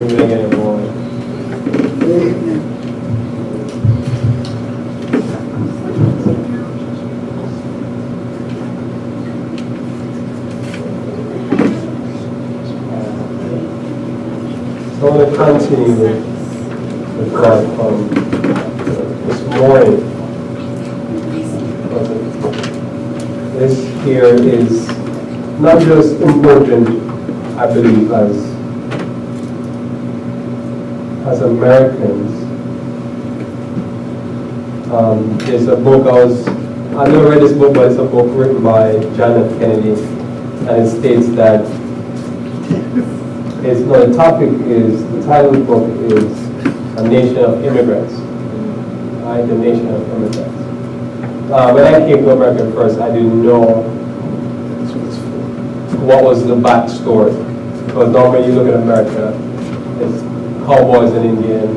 Evening, everyone. So I want to continue with God from this morning. This here is not just important, I believe, as Americans. There's a book I never read this book, but it's a book written by John F. Kennedy, and it states that the title of the book is A Nation of Immigrants. Right, the Nation of Immigrants. When I came to America first, I didn't know what was the backstory, because normally you look at America, it's cowboys and Indian,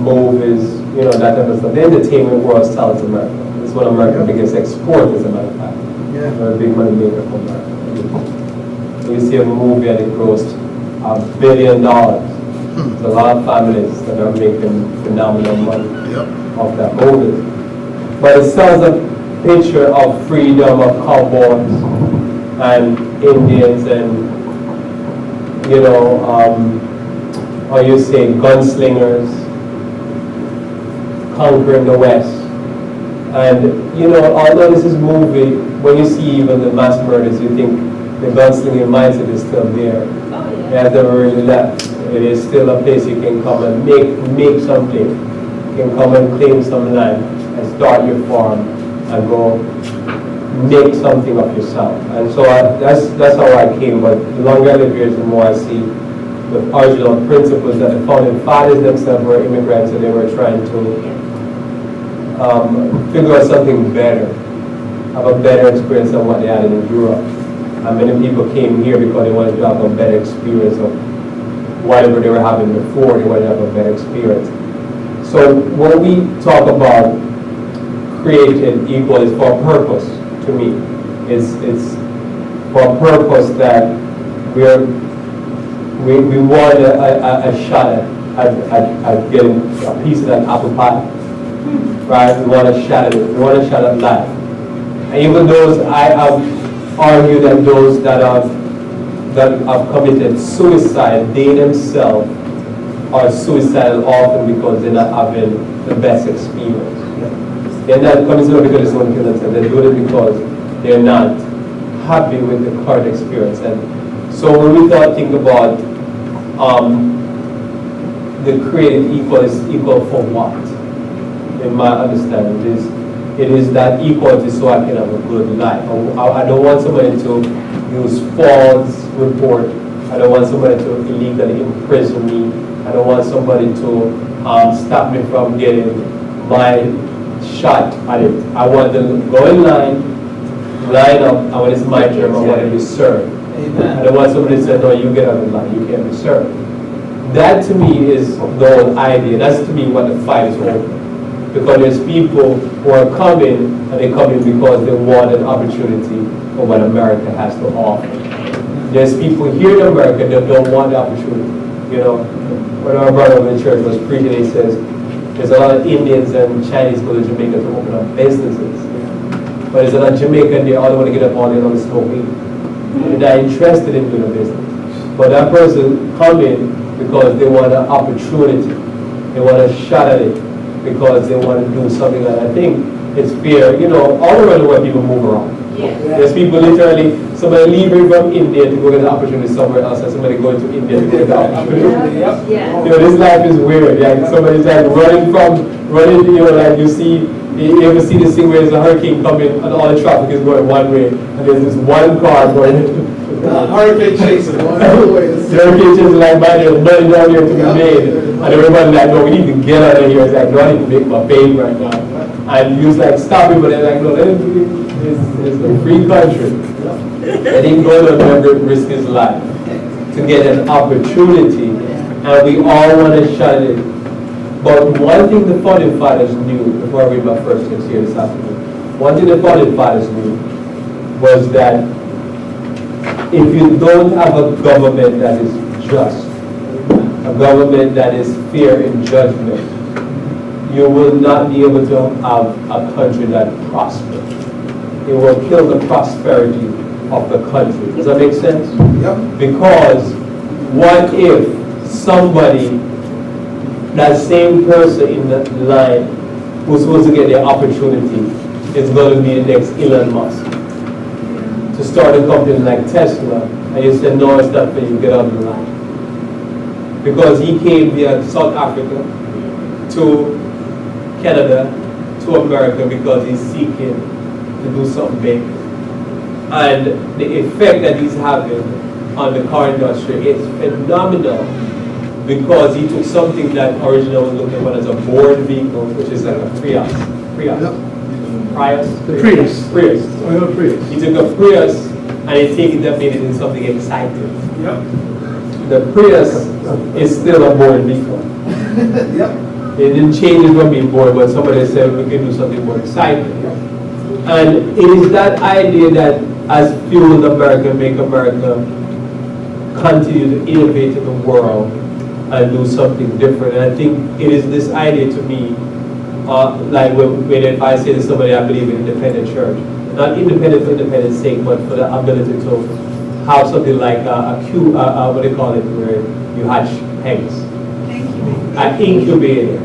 movies, that type of stuff. The entertainment world sells America. It's one of America's biggest exports, as a matter of fact. We're a big money maker for America. So you see a movie and it grossed $1 billion. There's a lot of families that are making phenomenal money off that movie. But it sells a picture of freedom of cowboys and Indians and, or you say gunslingers conquering the West. And, although this is movie, when you see even the mass murders, you think the gunslinging mindset is still there. It has never really left. It is still a place you can come and make something. You can come and claim some land and start your farm and go make something of yourself. And so that's how I came. But the longer I live here, the more I see the original principles that the founding fathers themselves were immigrants, and they were trying to figure out something better, have a better experience than what they had in Europe. And many people came here because they wanted to have a better experience of whatever they were having before. They wanted to have a better experience. So when we talk about creating equal, it's for a purpose. To me, it's for a purpose that we want a shot at getting a piece of that apple pie, right? We want a shot at it. We want a shot at life. And even those, I have argued that those that have committed suicide, they themselves are suicidal often because they're not having the best experience. They're not coming to because they want to kill themselves. They're doing it because they're not happy with the current experience. And so when we think about the created equal is equal for what? In my understanding, it is that equality so I can have a good life. I don't want somebody to use false report. I don't want somebody to illegally imprison me. I don't want somebody to stop me from getting my shot at it. I want them to go in line up, and when it's my turn, I want to be served. I don't want somebody to say, no, you get out of line, you can't be served. That to me is the whole idea. That's to me what the fight is over. Because there's people who are coming, and they come in because they want an opportunity for what America has to offer. There's people here in America that don't want the opportunity. When our brother in the church was preaching, he says, there's a lot of Indians and Chinese go to Jamaica to open up businesses. But there's a lot of Jamaicans there, all they want to get up all day long and smoke weed. They're not interested in doing a business. But that person come in because they want an opportunity. They want a shot at it because they want to do something that I think is fair. All around the world people move around. There's people literally, somebody leaving from India to go get an opportunity somewhere else, and somebody going to India to get the opportunity. This life is weird. Somebody's like running, like you ever see this thing where there's a hurricane coming and all the traffic is going one way, and there's this one car going. Hurricane chaser. The hurricane chaser like, man, there's money down here to be made. And everybody's like, no, we need to get out of here. It's like, no, I need to make my pay right now. And you was like, stop it, but they're like, no, it's a free country. And he goes to remember risk his life to get an opportunity, and we all want to shut it. But one thing the founding fathers knew, before I read my first text here this afternoon, one thing the founding fathers knew was that if you don't have a government that is just, government that is fair in judgment, you will not be able to have a country that prospers. It will kill the prosperity of the country. Does that make sense? Yep. Because what if somebody, that same person in the line who's supposed to get the opportunity, is going to be the next Elon Musk to start a company like Tesla, and you said, no, it's not for you, get out of the line. Because he came via South Africa to Canada to America because he's seeking to do something big. And the effect that he's having on the car industry is phenomenal, because he took something that originally was looking at as a bored vehicle, which is like a Prius. Prius. He took a Prius and he taken that, made it into something exciting. Yep. The Prius is still a bored vehicle. Yep. It didn't change it from being bored, but somebody said we can do something more exciting. And it is that idea that has fueled America, make America continue to innovate in the world and do something different. And I think it is this idea to me, like when if I say to somebody I believe in independent church, not independent for independence sake, but for the ability to have something like what do they call it, where you hatch eggs. An incubator.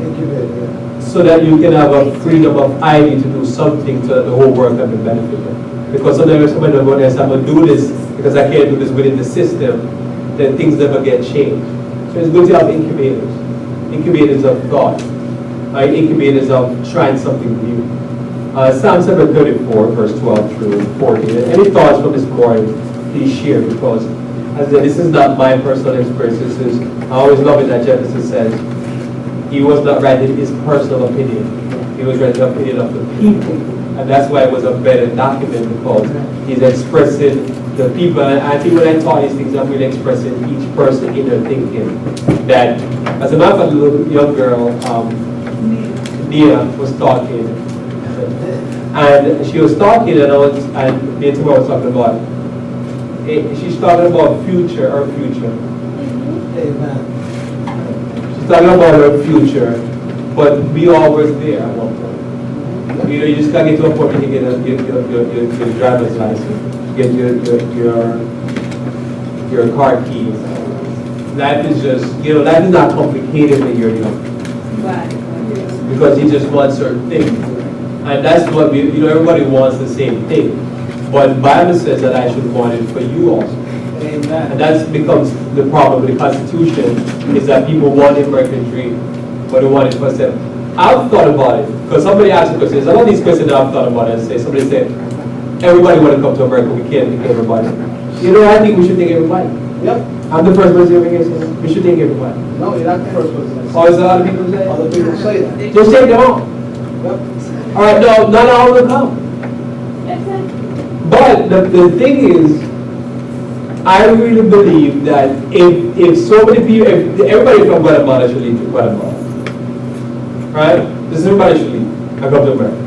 So that you can have a freedom of idea to do something so that the whole world can be benefited. Because sometimes somebody will go there and say, I'm going to do this because I can't do this within the system, then things never get changed. So it's good to have incubators. Incubators of thought. Incubators of trying something new. Psalm 734, verse 12 through 14. Any thoughts from this morning, please share, because as I said, this is not my personal experience. This is, I always love it that Jefferson says, he was not writing his personal opinion. He was writing the opinion of the people. And that's why it was a better document, because he's expressing the people. And I think when I taught these things, I'm really expressing each person in their thinking. That, as a matter of fact, a little young girl, Nia, was talking. And she was talking, and me and Timur was talking about, she's talking about future, her future. Amen. She's talking about her future, but we all were there at one point. You know, you just gotta get to a point where you get your driver's license, get your car keys. Life is just, life is not complicated when you're young. Right. Because you just want certain things. And that's what everybody wants the same thing. But the Bible says that I should want it for you also. Amen. And that becomes the problem with the Constitution, is that people want the American dream, but they want it for themselves. I've thought about it, because somebody asked me questions. A lot of these questions I've thought about it. Somebody said, everybody want to come to America, we can't take everybody. I think we should take everybody. Yep. I'm the first person over here saying, we should take everybody. No, you're not the first person. Or is there other people saying? Other people say that. Just take them all. Yep. All right, no, not all will come. But the thing is, I really believe that if so many people, if everybody from Guatemala should leave to Guatemala, right? Just everybody should leave and come to America.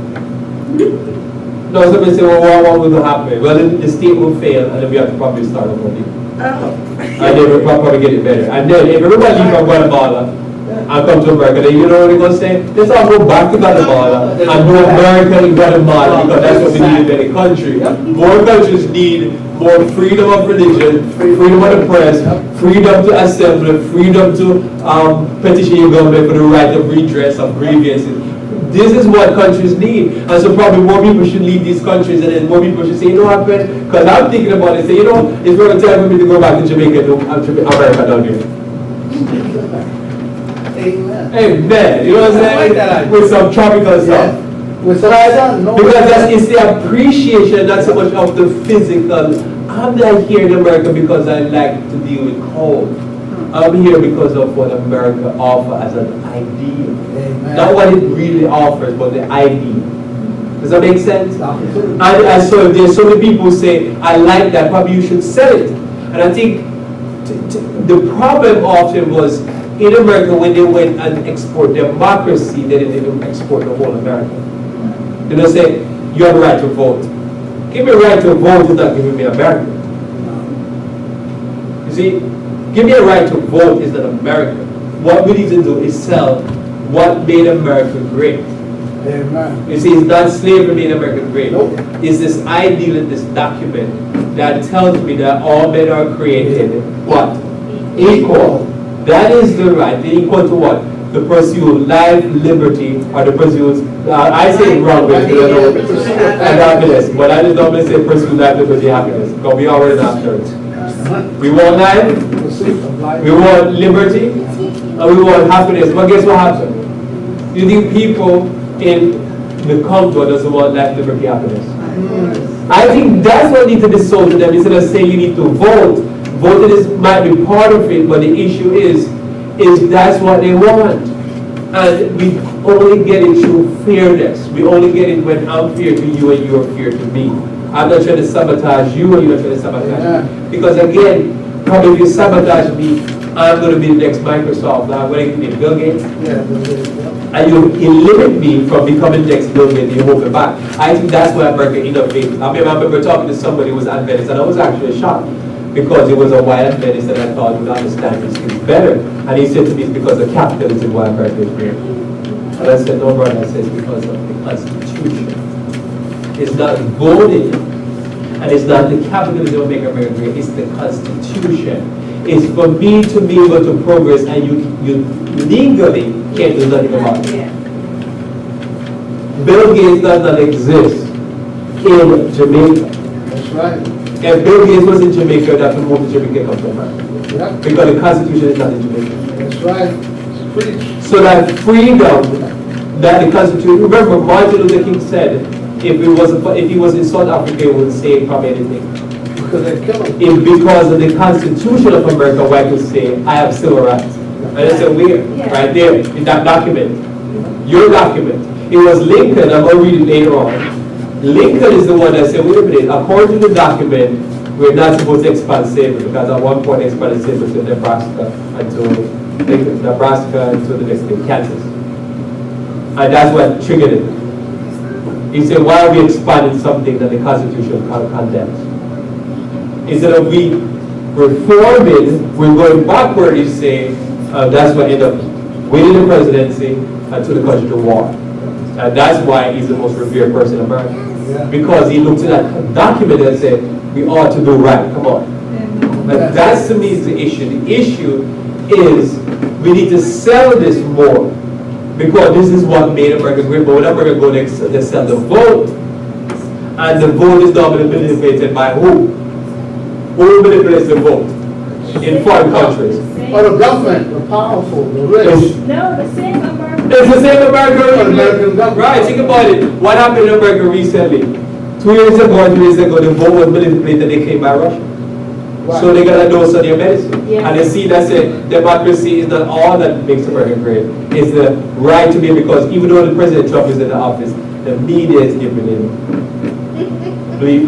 No, somebody say, well, what will happen? Well, then the state will fail, and then we have to probably start over again. And then we'll probably get it better. And then if everybody leave from Guatemala and come to America, then you know what they're going to say? Let's all go back to Guatemala and do America in Guatemala, because that's what we need in any country. More countries need more freedom of religion, freedom of the press, freedom to assemble, freedom to petition your government for the right of redress of grievances. This is what countries need. And so probably more people should leave these countries, and then more people should say, you know what, because I'm thinking about it, say, it's very time for me to go back to Jamaica, to America down here. Amen. Amen. You know what I'm saying? I like that idea. With some tropical stuff. With some sun, no. Because it's the appreciation, not so much of the physical. I'm not here in America because I like to deal with cold. I'm here because of what America offers as an ideal. Amen. Not what it really offers, but the ideal. Does that make sense? And so if there's so many people who say, I like that, probably you should sell it. And I think the problem often was, in America, when they went and export democracy, they didn't export the whole America. They don't say, you have a right to vote. Give me a right to vote is not giving me America. You see? Give me a right to vote is not America. What we need to do is sell what made America great. Amen. You see, it's not slavery made America great. Nope. It's this ideal in this document that tells me that all men are created what? Equal. That is the right. They're equal to what? The pursuit life, liberty, or the pursuit, I say it wrong, but you know, and happiness. But I just normally say pursue life, liberty, happiness. Because we already have church. We want life, we want liberty, and we want happiness. But guess what happens? You think people in the Congo doesn't want life, liberty, happiness? I think that's what needs to be sold to them instead of saying you need to vote. Voting is, might be part of it, but the issue is that's what they want. And we only get it through fairness. We only get it when I'm fair to you and you're fair to me. I'm not trying to sabotage you and you're not trying to sabotage me. Because again, probably if you sabotage me, I'm going to be the next Microsoft. I'm going to be Bill Gates. And you limit me from becoming the next Bill Gates, you hold me back. I think that's why America innovates. I remember talking to somebody who was at Venice, and I was actually shocked because it was a white Adventist that I thought would understand these things better. And he said to me, it's because of capitalism why America is great. And I said, no, brother, I said, it's because of the Constitution. It's not voting, and it's not the capitalism that make America great, it's the Constitution. It's for me to be able to progress, and you legally can't do nothing about it. Bill Gates does not exist in Jamaica. That's right. If Bill Gates was in Jamaica, that would move to Jamaica come to America. Yep. Because the Constitution is not in Jamaica. That's right. It's pretty. So that freedom that the Constitution, remember Martin Luther King said, if he was in South Africa, he wouldn't say probably anything. Because they kill him. If because of the Constitution of America, where I could say, I have civil rights. And I said, where? Right there, in that document. Your document. It was Lincoln, I'm going to read it later on. Lincoln is the one that said, wait a minute, according to the document, we're not supposed to expand slavery, because at one point they expanded slavery to Nebraska and to the next state, Kansas. And that's what triggered it. He said, why are we expanding something that the Constitution condemns? Instead of we reforming, we're going backward, you say, that's what ended up winning the presidency and took the country to war. And that's why he's the most revered person in America. Because he looked at that document and said, we ought to do right, come on. But that's to me is the issue. The issue is we need to sell this more. Because this is what made America great. But when America go next, they sell the vote. And the vote is normally manipulated by who? Who manipulates the vote? In foreign countries. Or the government, the powerful, the rich. No, the same American. It's the same American government. Right, think about it. What happened in America recently? 2 years ago or 3 years ago, the vote was manipulated, they came by Russia. Right. So they got a dose of their medicine. Yeah. And they see that say democracy is not all that makes America great. It's the right to be, because even though the President Trump is in the office, the media is giving him.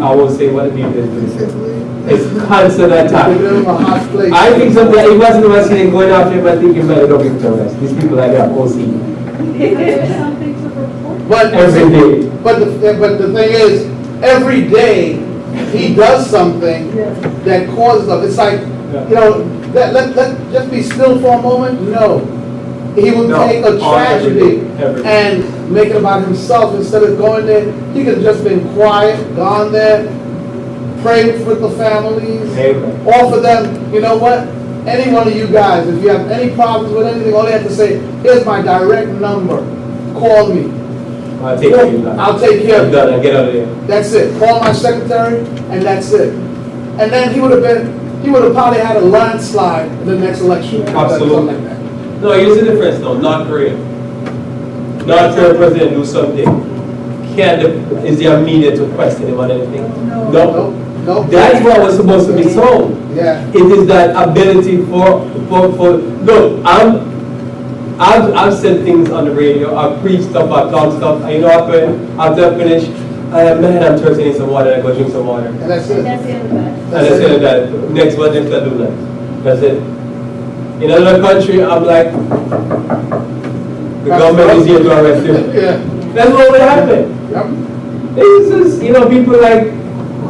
I won't say what the media is doing. It's constant attack. Give them a hot plate. I think sometimes it wasn't Western going after him, I think he might don't give to rest. These people like that, OC. There's something to report. But Every day. But the thing is, every day he does something that causes them. It's like, you know, let just be still for a moment. No, he would No. take a tragedy Every day. and make it about himself instead of going there. He could have just been quiet, gone there, prayed with the families, Amen. offer them. You know what? Any one of you guys, if you have any problems with anything, all you have to say, here's my direct number. Call me. I'll take care of you. I'll take care of I'm you. done, I get out of there. That's it. Call my secretary, and that's it. And then he would have probably had a landslide in the next election. Absolutely. Something like that. No, here's the difference though, North Korea. North Korea president do something. Is there media to question him on anything? No. No. That's what was supposed to be sold. Yeah. It is that ability for look, I've said things on the radio, I've preached stuff, I've talked stuff, you know after I finish, man, I'm thirsty, I need some water, I go drink some water. And that's it. That's the end of that. And I said that next one, next I do that. That's it. In another country, I'm like, the government is here to arrest you. Yeah. That's what would happen. Yep. It's just, people like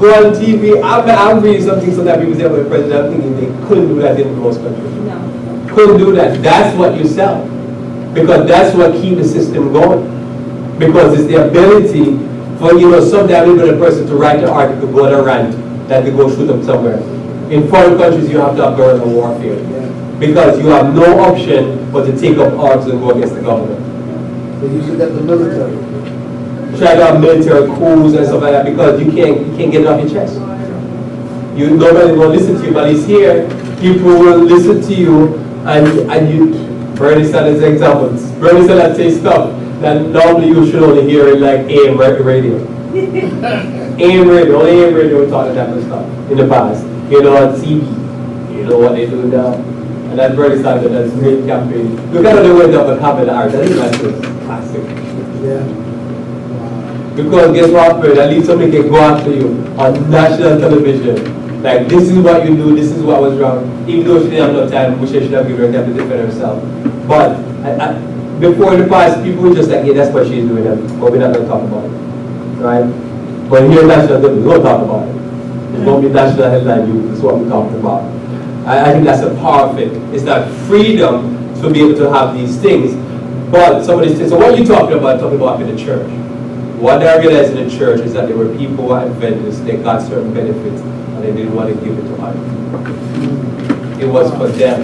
go on TV. I'm reading something so that people say, well, the president, I'm thinking they couldn't do that in most countries. No. Couldn't do that. That's what you sell. Because that's what keeps the system going. Because it's the ability for, sometimes even a person to write an article, go on a rant, that to go shoot up somewhere. In foreign countries, you have to have guerrilla warfare. Because you have no option but to take up arms and go against the government. They usually got the military. Try to have military coups and stuff like that because you can't get it off your chest. Nobody will listen to you, but it's here. People will listen to you, and you. Bernie Sanders examples. Bernie Sanders says stuff that normally you should only hear in like AM radio. AM radio, only AM radio talking that kind of stuff in the past. On TV. You know what they do now. And that's Bernie Sanders, that's great campaign. Look at the way of a cabinet art. That is classic. Yeah. Because guess what, Fred? At least somebody can go after you on national television. Like, this is what you do, this is what was wrong. Even though she didn't have no time, which she should have given her time to defend herself. But before in the past, people were just like, yeah, that's what she's doing, but we're not going to talk about it. Right? But here in national television, we don't talk about it. It's going to be national headline news, that's what we're talking about. I think that's a power of it. It's that freedom to be able to have these things. But somebody says, so what are you talking about in the church? What they realized in the church is that there were people who had vendors, they got certain benefits, and they didn't want to give it to others. It was for them.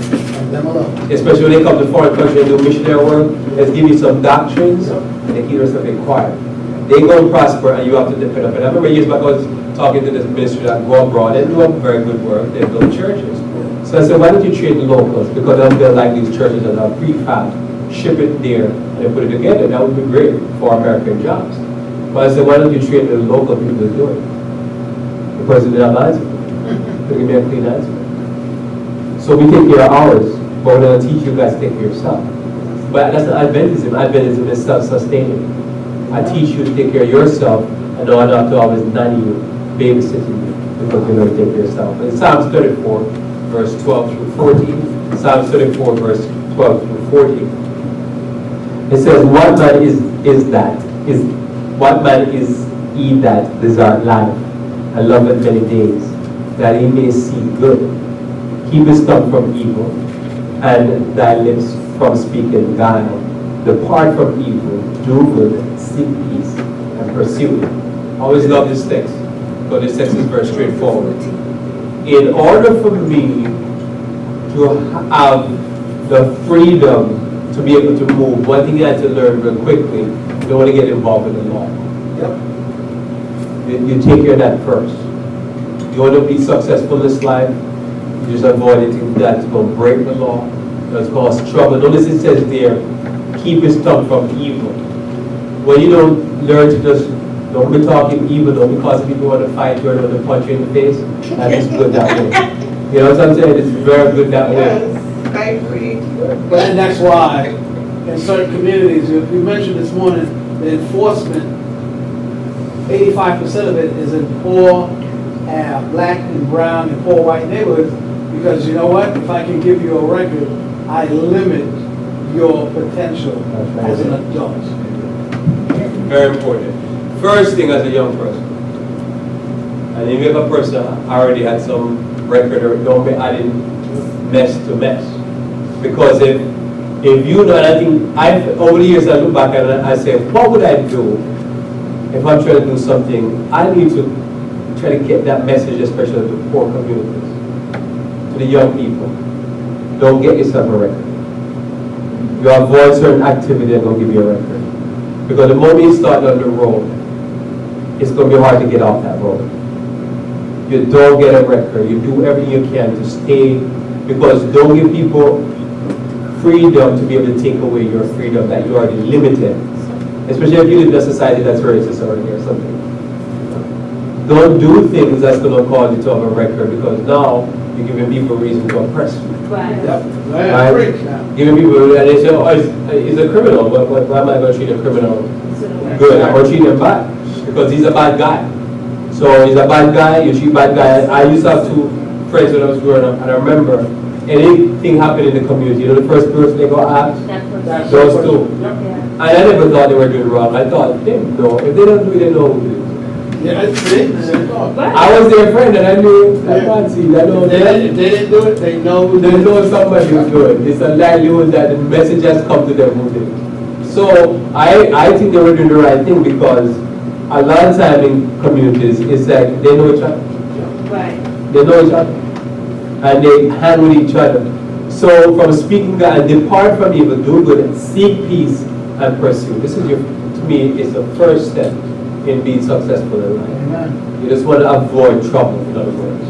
Especially when they come to foreign countries and do missionary work, let's give you some doctrines, and they keep yourself quiet. They go and prosper, and you have to depend on it. I remember years back, I was talking to this ministry that go abroad, they do a very good work, they build churches. So I said, why don't you train the locals? Because I feel like these churches that are prefab, ship it there, and they put it together. That would be great for American jobs. But I said, why don't you train the local people to do it? The person did not answer. Give me a clean answer. So we take care of ours, but we're going to teach you guys to take care of yourself. But that's not Adventism. Adventism is self-sustaining. I teach you to take care of yourself, and not to always nanny you, babysitting you, because you're going to take care of yourself. In Psalms 34, verse 12 through 14, Psalms 34, verse 12 through 14, it says, what man is he that desire life and love it many days, that he may see good? Keep his tongue from evil, and thy lips from speaking guile. Depart from evil, do good, seek peace, and pursue it. I always love this text, because this text is very straightforward. In order for me to have the freedom to be able to move, one thing I had to learn real quickly, you don't want to get involved in the law. Yep. You take care of that first. You want to be successful in this life, you just avoid anything that's going to break the law, that's cause trouble. Notice it says there, keep his tongue from evil. When you don't learn to just, don't be talking evil, don't be causing people want to fight you or want to punch you in the face, that is good that way. You know what I'm saying? It's very good that way. I agree. But then that's why in certain communities, you mentioned this morning, the enforcement, 85% of it is in poor, black and brown and poor white neighborhoods, because you know what? If I can give you a record, I limit your potential as an adult. Very important. First thing as a young person, and if you have a person already had some record, or don't be adding mess to mess. Because if you know, and I think over the years I look back and I say, what would I do if I'm trying to do something? I need to try to get that message, especially to poor communities, to the young people. Don't get yourself a record. You avoid certain activity and don't give you a record. Because the moment you start on the road, it's going to be hard to get off that road. You don't get a record. You do everything you can to stay, because don't give people freedom to be able to take away your freedom that you already limited. Especially if you live in a society that's racist already or something. Don't do things that's going to cause you to have a record, because now you're giving people a reason to oppress you. Right. Right? Giving people, and they say, oh, he's a criminal. Why am I going to treat a criminal good? I'm going to treat him bad, because he's a bad guy. So he's a bad guy, you treat bad guy. I used to have two friends when I was growing up, and I remember anything happened in the community, you know, the first person they go ask, those two. Yeah. And I never thought they were doing wrong. I thought, they know. If they don't do it, they know who did it. Yeah, see? I was their friend and I knew, I Yeah. fancy, I know If them. they didn't do it, they know who They did it. know somebody who's good. It's a likelihood that the message has come to them who did it. So I think they were doing the right thing because a lot of time in communities, it's like they know each other. Right. They know each other. And they hang with each other. So from speaking God and depart from evil, do good, and seek peace and pursue. This is your, to me, is the first step in being successful in life. Amen. You just want to avoid trouble, in other words.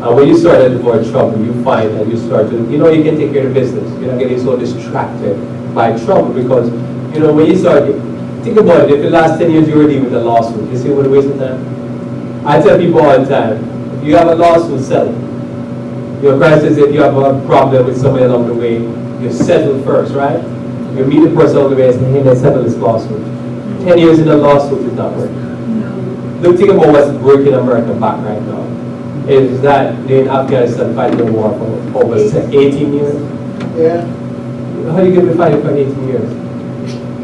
And when you start to avoid trouble, you find that you start to, you can take care of business. You're not getting so distracted by trouble because, when you start, think about it, if the last 10 years you were dealing with a lawsuit, you see what a waste of time? I tell people all the time, if you have a lawsuit, settle. Your Christ says if you have a problem with somebody along the way, you settle first, right? You meet the person along the way and say, hey, let's settle this lawsuit. 10 years in a lawsuit is not working. Look, think about what's breaking America back right now. Is that they're in Afghanistan fighting a war for over 18 years? Yeah. How are you going to be fighting for 18 years?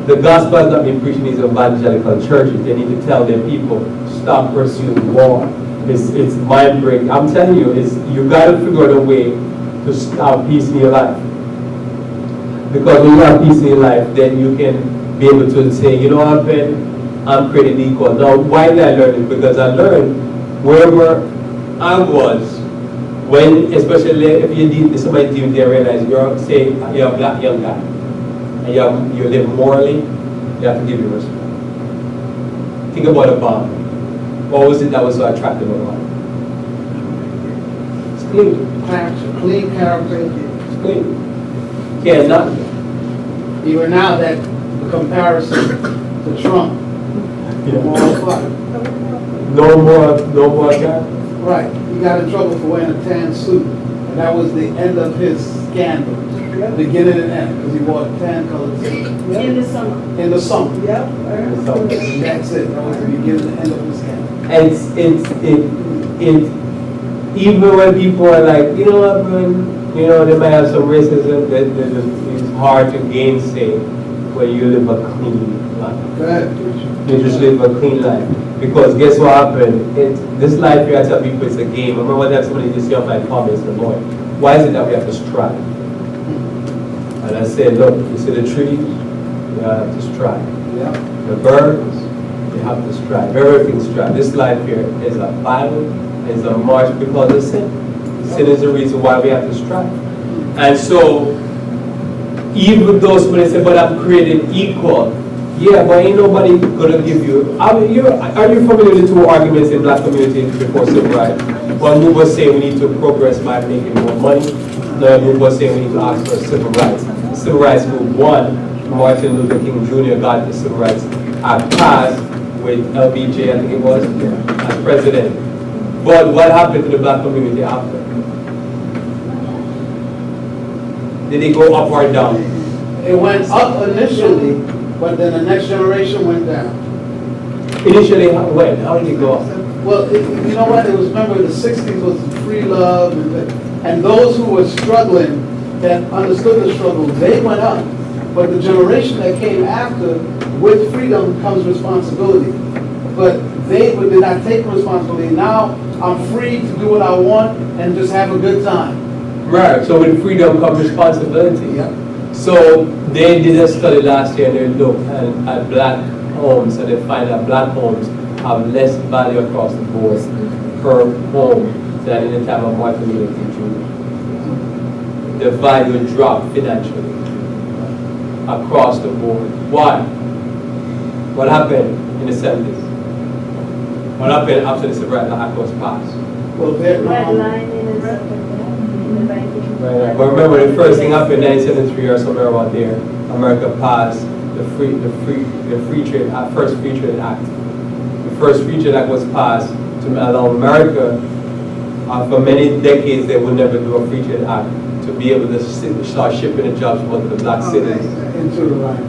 The gospel has not been preaching in these evangelical churches. They need to tell their people, stop pursuing war. It's mind-breaking. I'm telling you, you got to figure out a way to have peace in your life. Because when you have peace in your life, then you can be able to say, I'm created equal. Now, why did I learn it? Because I learned wherever I was, especially if somebody deal there, realize you're a black young guy, and you live morally, you have to give you respect. Think about a bomb. What was it that was so attractive about it? It's clean. Clean character. It's clean. Yeah, nothing. Even now that the comparison to Trump. More fun. No more guy. Right. He got in trouble for wearing a tan suit. And that was the end of his scandal. Beginning and end. Because he wore a tan colored suit. In the summer. In the summer. Yep. And that's it. That was the beginning and end of his scandal. It's even when people are like, they might have some racism, it's hard to gainsay when you live a clean life. Go ahead. You just live a clean life. Because guess what happened? This life here, I tell people it's a game. I remember one time somebody just young man called me and said, Lord, why is it that we have to strive? And I said, look, you see the trees? You have to strive. Yeah. The birds, you have to strive. Everything strive. This life here is a battle, is a march because of sin. Sin is the reason why we have to strive. And so, even though somebody say, but I'm created equal. Yeah, but ain't nobody gonna give you. Are you familiar with the two arguments in black community before civil rights? One group was saying we need to progress by making more money. Another group was saying we need to ask for civil rights. Civil rights group won. Martin Luther King Jr. got the Civil Rights Act passed with LBJ, I think it was, as president. But what happened to the black community after? Did it go up or down? It went up initially, but then the next generation went down. Initially, when? How did it go up? Well, you know what? It was, remember, the 60s was free love, and those who were struggling, that understood the struggle, they went up. But the generation that came after, with freedom comes responsibility. But they did not take responsibility. Now, I'm free to do what I want and just have a good time. Right, so with freedom comes responsibility. Yeah. So they did a study last year and they looked at black homes and they find that black homes have less value across the board per home than in the time of Martin Luther King Jr. The value dropped financially across the board. Why? What happened in the 70s? What happened after the Civil Rights Act was passed? Well, Vietnam. Right. But remember, the first thing happened in 1973 or somewhere around there. America passed the free trade act, first free trade act. The first free trade act was passed to allow America. For many decades, they would never do a free trade act to be able to start shipping the jobs from the black cities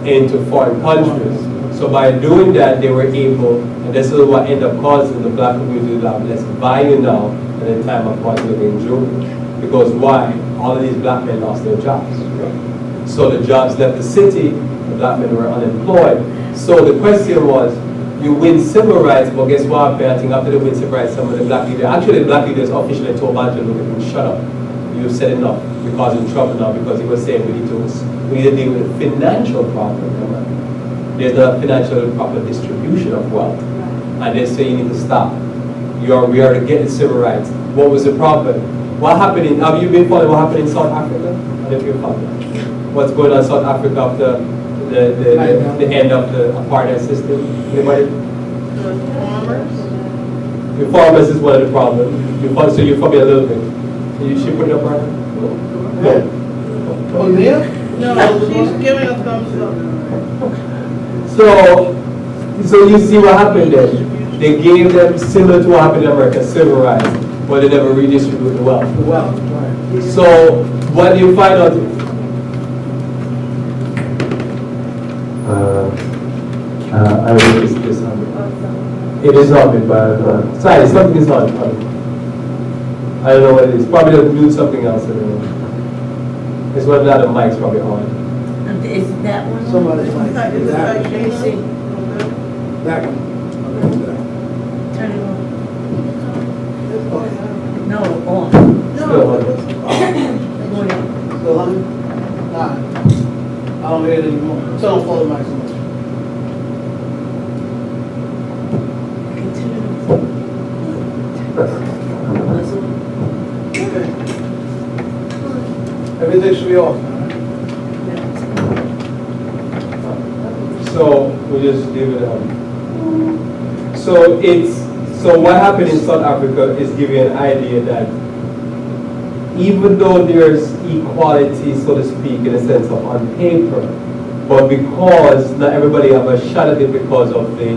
into foreign countries. So by doing that, they were able, and this is what ended up causing the black community to have less value now at the time of Martin Luther King Jr. Because why? All of these black men lost their jobs. So the jobs left the city, the black men were unemployed. So the question was, you win civil rights, but guess what happened? I think after they win civil rights, some of the black leaders, actually the black leaders officially told Banjo, look at him, shut up. You've said enough. You're causing trouble now because he was saying we need to deal with a financial problem. Remember? There's not a financial proper distribution of wealth. And they say you need to stop. We are getting civil rights. What was the problem? What happened have you been following what happened in South Africa? I don't know if you're following. What's going on in South Africa after the end of the apartheid system? Anybody? The farmers is one of the problems. So you're probably a little bit. You should put it up right now? No. Oh, Leah? No, she's giving a thumbs up. So you see what happened there. They gave them similar to what happened in America, civil rights, but they never redistributed the wealth. Well, right. So what do you find out? I will this It is not been, but sorry, something is on. I don't know what it is. Probably they'll do something else. I don't know. It's one of the other mics probably on. Is that one? Somebody's like, Is that that Casey? one. Turn it on. No, on. Still on. Still on? Nah. I don't hear it anymore. So don't follow my so much. Okay. Everything should be off now, right? So we just leave it up. So what happened in South Africa is give you an idea that even though there's equality, so to speak, in a sense of on paper, but because not everybody have a shot at it because of the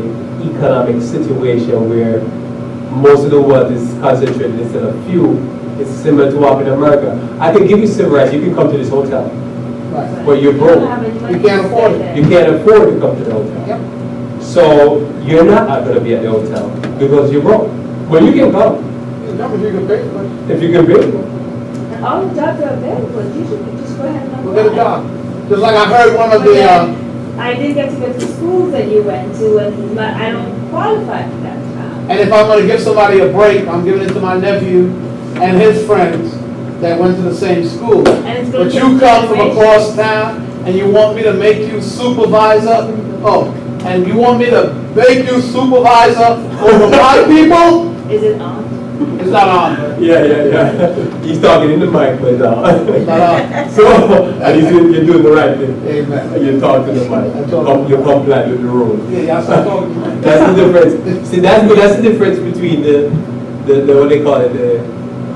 economic situation where most of the wealth is concentrated instead of few, it's similar to what happened in America. I can give you civil rights, you can come to this hotel, Right. but you're broke. You can't afford it. You can't afford to come to the hotel. Yep. So you're not going to be at the hotel because you're broke. But you can come As long as you can pay for it. if you can pay. All the jobs are available, you should just go ahead and We'll apply. get a job. Just like I heard one of But the, then, I didn't get to go to schools that you went to, and I don't qualify for that job. and if I'm gonna give somebody a break, I'm giving it to my nephew and his friends that went to the same school. And it's gonna But take you come from generation. across town and you want me to make you supervisor? Oh, and you want me to make you supervisor over my people? Is it on? It's not on, but Yeah. He's talking in the mic, but it's not on. so and you're doing the right thing. Amen. You talk to the mic. You comply with the rules. Yeah, y'all start talking to me. That's the difference. See, that's the difference between the what they call it, the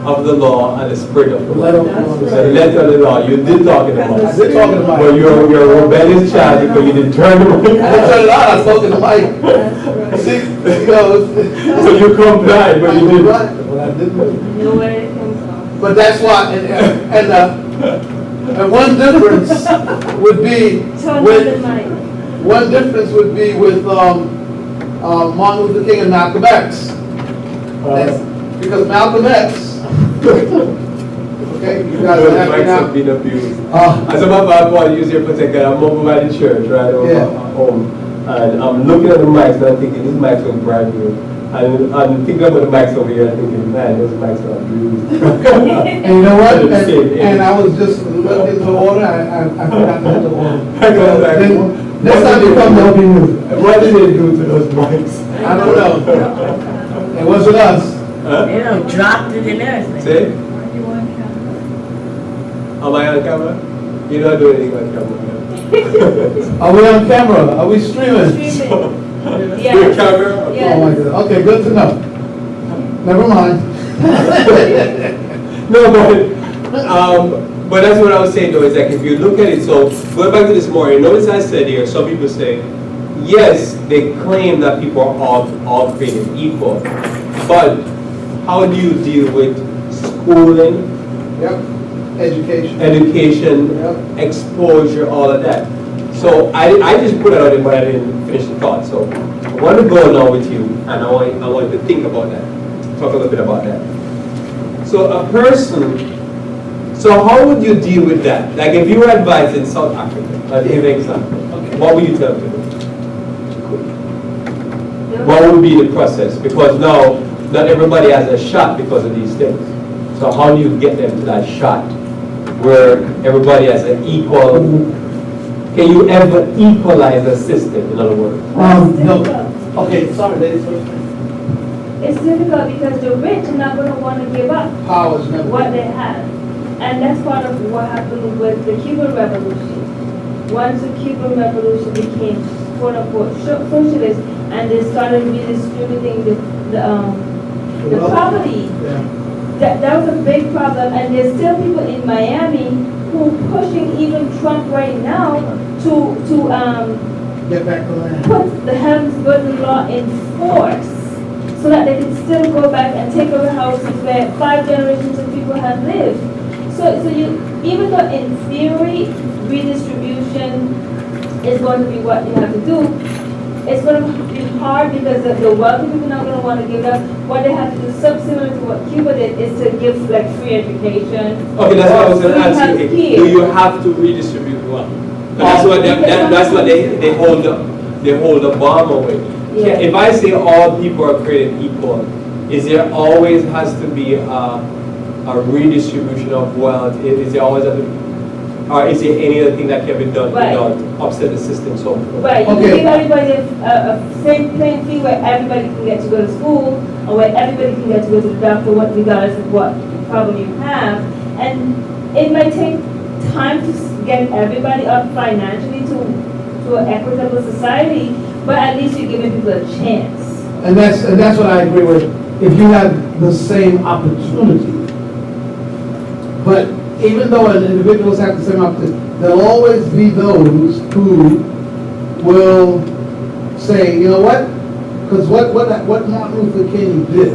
of the law and the spirit of the law. Let 'em- The letter of the law. You did talk in the I mic. did talk to the But mic. you're a rebellious child because you didn't turn the mic. I didn't turn it on, I spoke to the mic. See, you know, So you complied, but you didn't. Right, but I didn't. Know where it comes from. But that's why, and one difference would be Turn on with, the mic. one difference would be with, Martin Luther King and Malcolm X. Because Malcolm X, okay, you guys are Those happy mics have now? been abused. Uh, As a matter of fact, I want to use here for a second. I'm over by the church, right over Yeah. home. And I'm looking at the mics and I'm thinking, these mics look brand new. And I'm thinking about the mics over here and thinking, man, those mics are abused. And you know what? They're the same, yeah. And I was just looking to order, I forgot to hit the order. I go back. Then, next time you come, they'll be new. What did they do to those mics? I don't know. It wasn't us. Huh? They don't dropped it and everything. Say, You on camera? am I on camera? You're not doing anything on camera. Are we on camera? Are we streaming? Streaming. Your Yes. camera? Yes. Oh my God. Okay, good to know. Never mind. No, but that's what I was saying though, is like if you look at it, so going back to this morning, notice I said here, some people say, yes, they claim that people are all created equal, but how do you deal with schooling, Yep. Education. education, Yep. exposure, all of that? So I just put it out there, but I didn't finish the thought. So I want to go now with you, and I want you to think about that, talk a little bit about that. So a person, so how would you deal with that? Like if you were advised in South Africa, I'll give you an example. Okay. What would you tell them to do? What would be the process? Because now, not everybody has a shot because of these things. So how do you get them to that shot where everybody has an equal, can you ever equalize a system, in other words? No. Okay, sorry, ladies first. It's difficult because the rich are not gonna wanna give up Power is never. what they have. And that's part of what happened with the Cuban Revolution. Once the Cuban Revolution became quote unquote socialist and they started redistributing the property, Yeah. that was a big problem. And there's still people in Miami who pushing even Trump right now to Get back to land. put the Helms-Burton law in force so that they can still go back and take over houses where 5 generations of people have lived. So you, even though in theory, redistribution is going to be what you have to do, it's going to be hard because the wealthy people are not going to want to give it up. What they have to do, similar to what Cuba did, is to give like free education. Okay, that's what I was going to Free ask you. healthcare. Do you have to redistribute wealth? That's what they hold the bomb away. Yeah. If I say all people are created equal, is there always has to be a redistribution of wealth? Is there always or is there any other thing that can be done Right. without upset the system so? Right, you Okay. can give everybody a same playing field where everybody can get to go to school, or where everybody can get to go to the doctor, regardless of what problem you have. And it might take time to get everybody up financially to an equitable society, but at least you're giving people a chance. And that's what I agree with. If you have the same opportunity, but even though individuals have the same opportunity, there'll always be those who will say, you know what? Because what Martin Luther King did,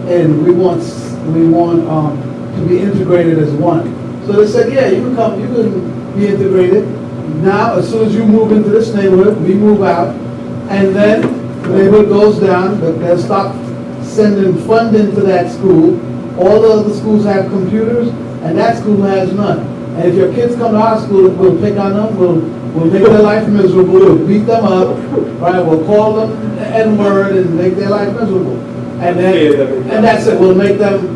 and we want to be integrated as one. So they said, yeah, you can be integrated. Now, as soon as you move into this neighborhood, we move out, and then the neighborhood goes down, but they'll stop sending funding to that school. All the other schools have computers, and that school has none. And if your kids come to our school, we'll pick on them, we'll make their life miserable, we'll beat them up, right? We'll call them the N-word and make their life miserable. And that's it, we'll make them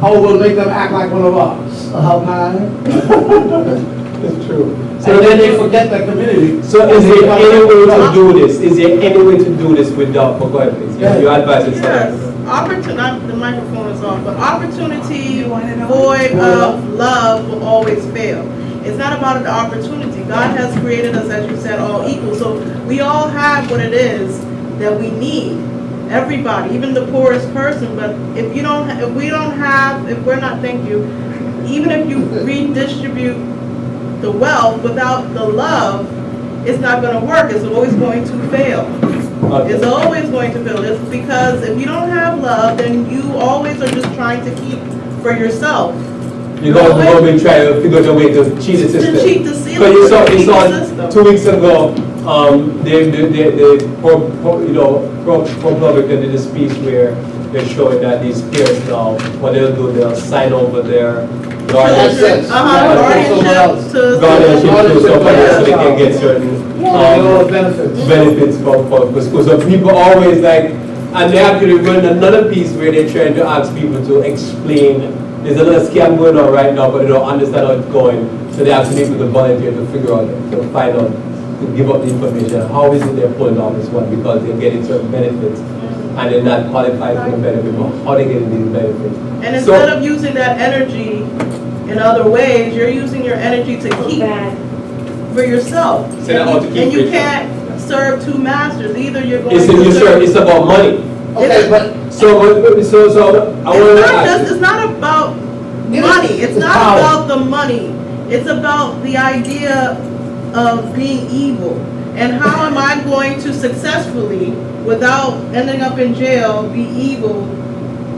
act like one of us. How high? That's true. So then they forget the community. So is there any way to do this? Is there any way to do this without, go ahead please, your advice is Yes, opportunity, the microphone is off, but opportunity void of love will always fail. It's not about the opportunity. God has created us, as you said, all equal. So we all have what it is that we need. Everybody, even the poorest person. But if we're not, thank you, even if you redistribute the wealth without the love, it's not going to work. It's always going to fail. It's always going to fail. It's because if you don't have love, then you always are just trying to keep for yourself. You're going to be trying to figure out a way to cheat the system. To cheat the system. Because you saw 2 weeks ago, ProPublica did a speech where they're showing that these parents now, what they'll do, they'll sign over their guardianship Guardianship to so they can get certain benefits for school. So people always like, and they actually run another piece where they're trying to ask people to explain. There's another scam going on right now, but they don't understand how it's going. So they ask people to volunteer to figure out, to find out, to give up the information. How is it they're pulling off this one? Because they're getting certain benefits and they're not qualified for the benefit, but how are they getting these benefits? And instead of using that energy in other ways, you're using your energy to keep for yourself. And you can't serve two masters. Either you're going to serve. It's about money. Okay, but So I want to ask It's not about money. It's not about the money. It's about the idea of being evil. And how am I going to successfully, without ending up in jail, be evil?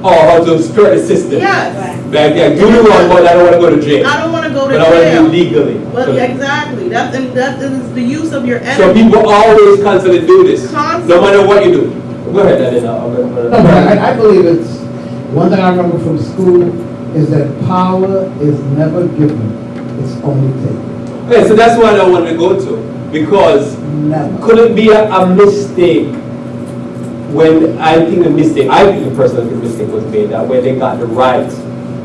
how to skirt the system. Yes. Like, do the wrong, but I don't want to go to jail. I don't want to go to But I want to jail. do legally. But So- exactly. That is the use of your So energy. people always constantly do this, no Constantly. matter what you do. Go ahead, Adina. No, but I believe it's, one thing I remember from school is that power is never given, it's only taken. Okay, so that's what I wanted to go to, because Never. could it be a mistake when I think the personal mistake was made, that when they got the rights,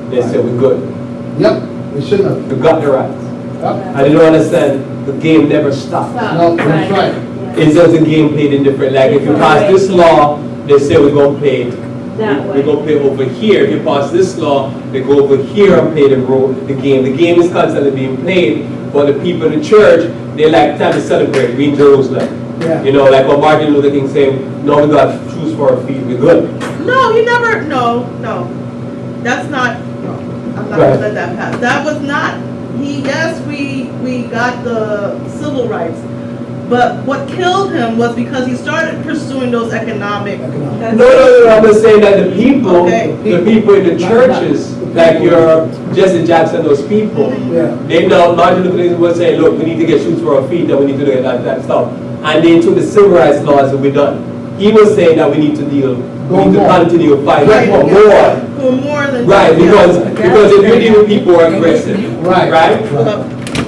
they said we're good. Yep, we shouldn't have. We got the rights. Yep. I didn't understand the game never stops. No, that's right. It's just a game played in different, like if you pass this law, they say we're gonna play it. That We're way. gonna play over here. If you pass this law, they go over here and play the game. The game is constantly being played, but the people in the church, they like time to celebrate. We in Jerusalem. Yeah. You know, like what Martin Luther King saying, no, we got shoes for our feet, we're good. No, he never, no. That's not, no. I'm not gonna let that pass. That was not, yes, we got the civil rights. But what killed him was because he started pursuing those economic. No, I'm just saying that the people, Okay. the people in the churches, like your Jesse Jackson, those people, Yeah. they know, Martin Luther King was saying, look, we need to get shoes for our feet and we need to do that stuff. And they took the civil rights laws and we're done. He was saying that we need to continue fighting Right. for more. For more than. Right, because Yeah. if you deal with people who are aggressive, right?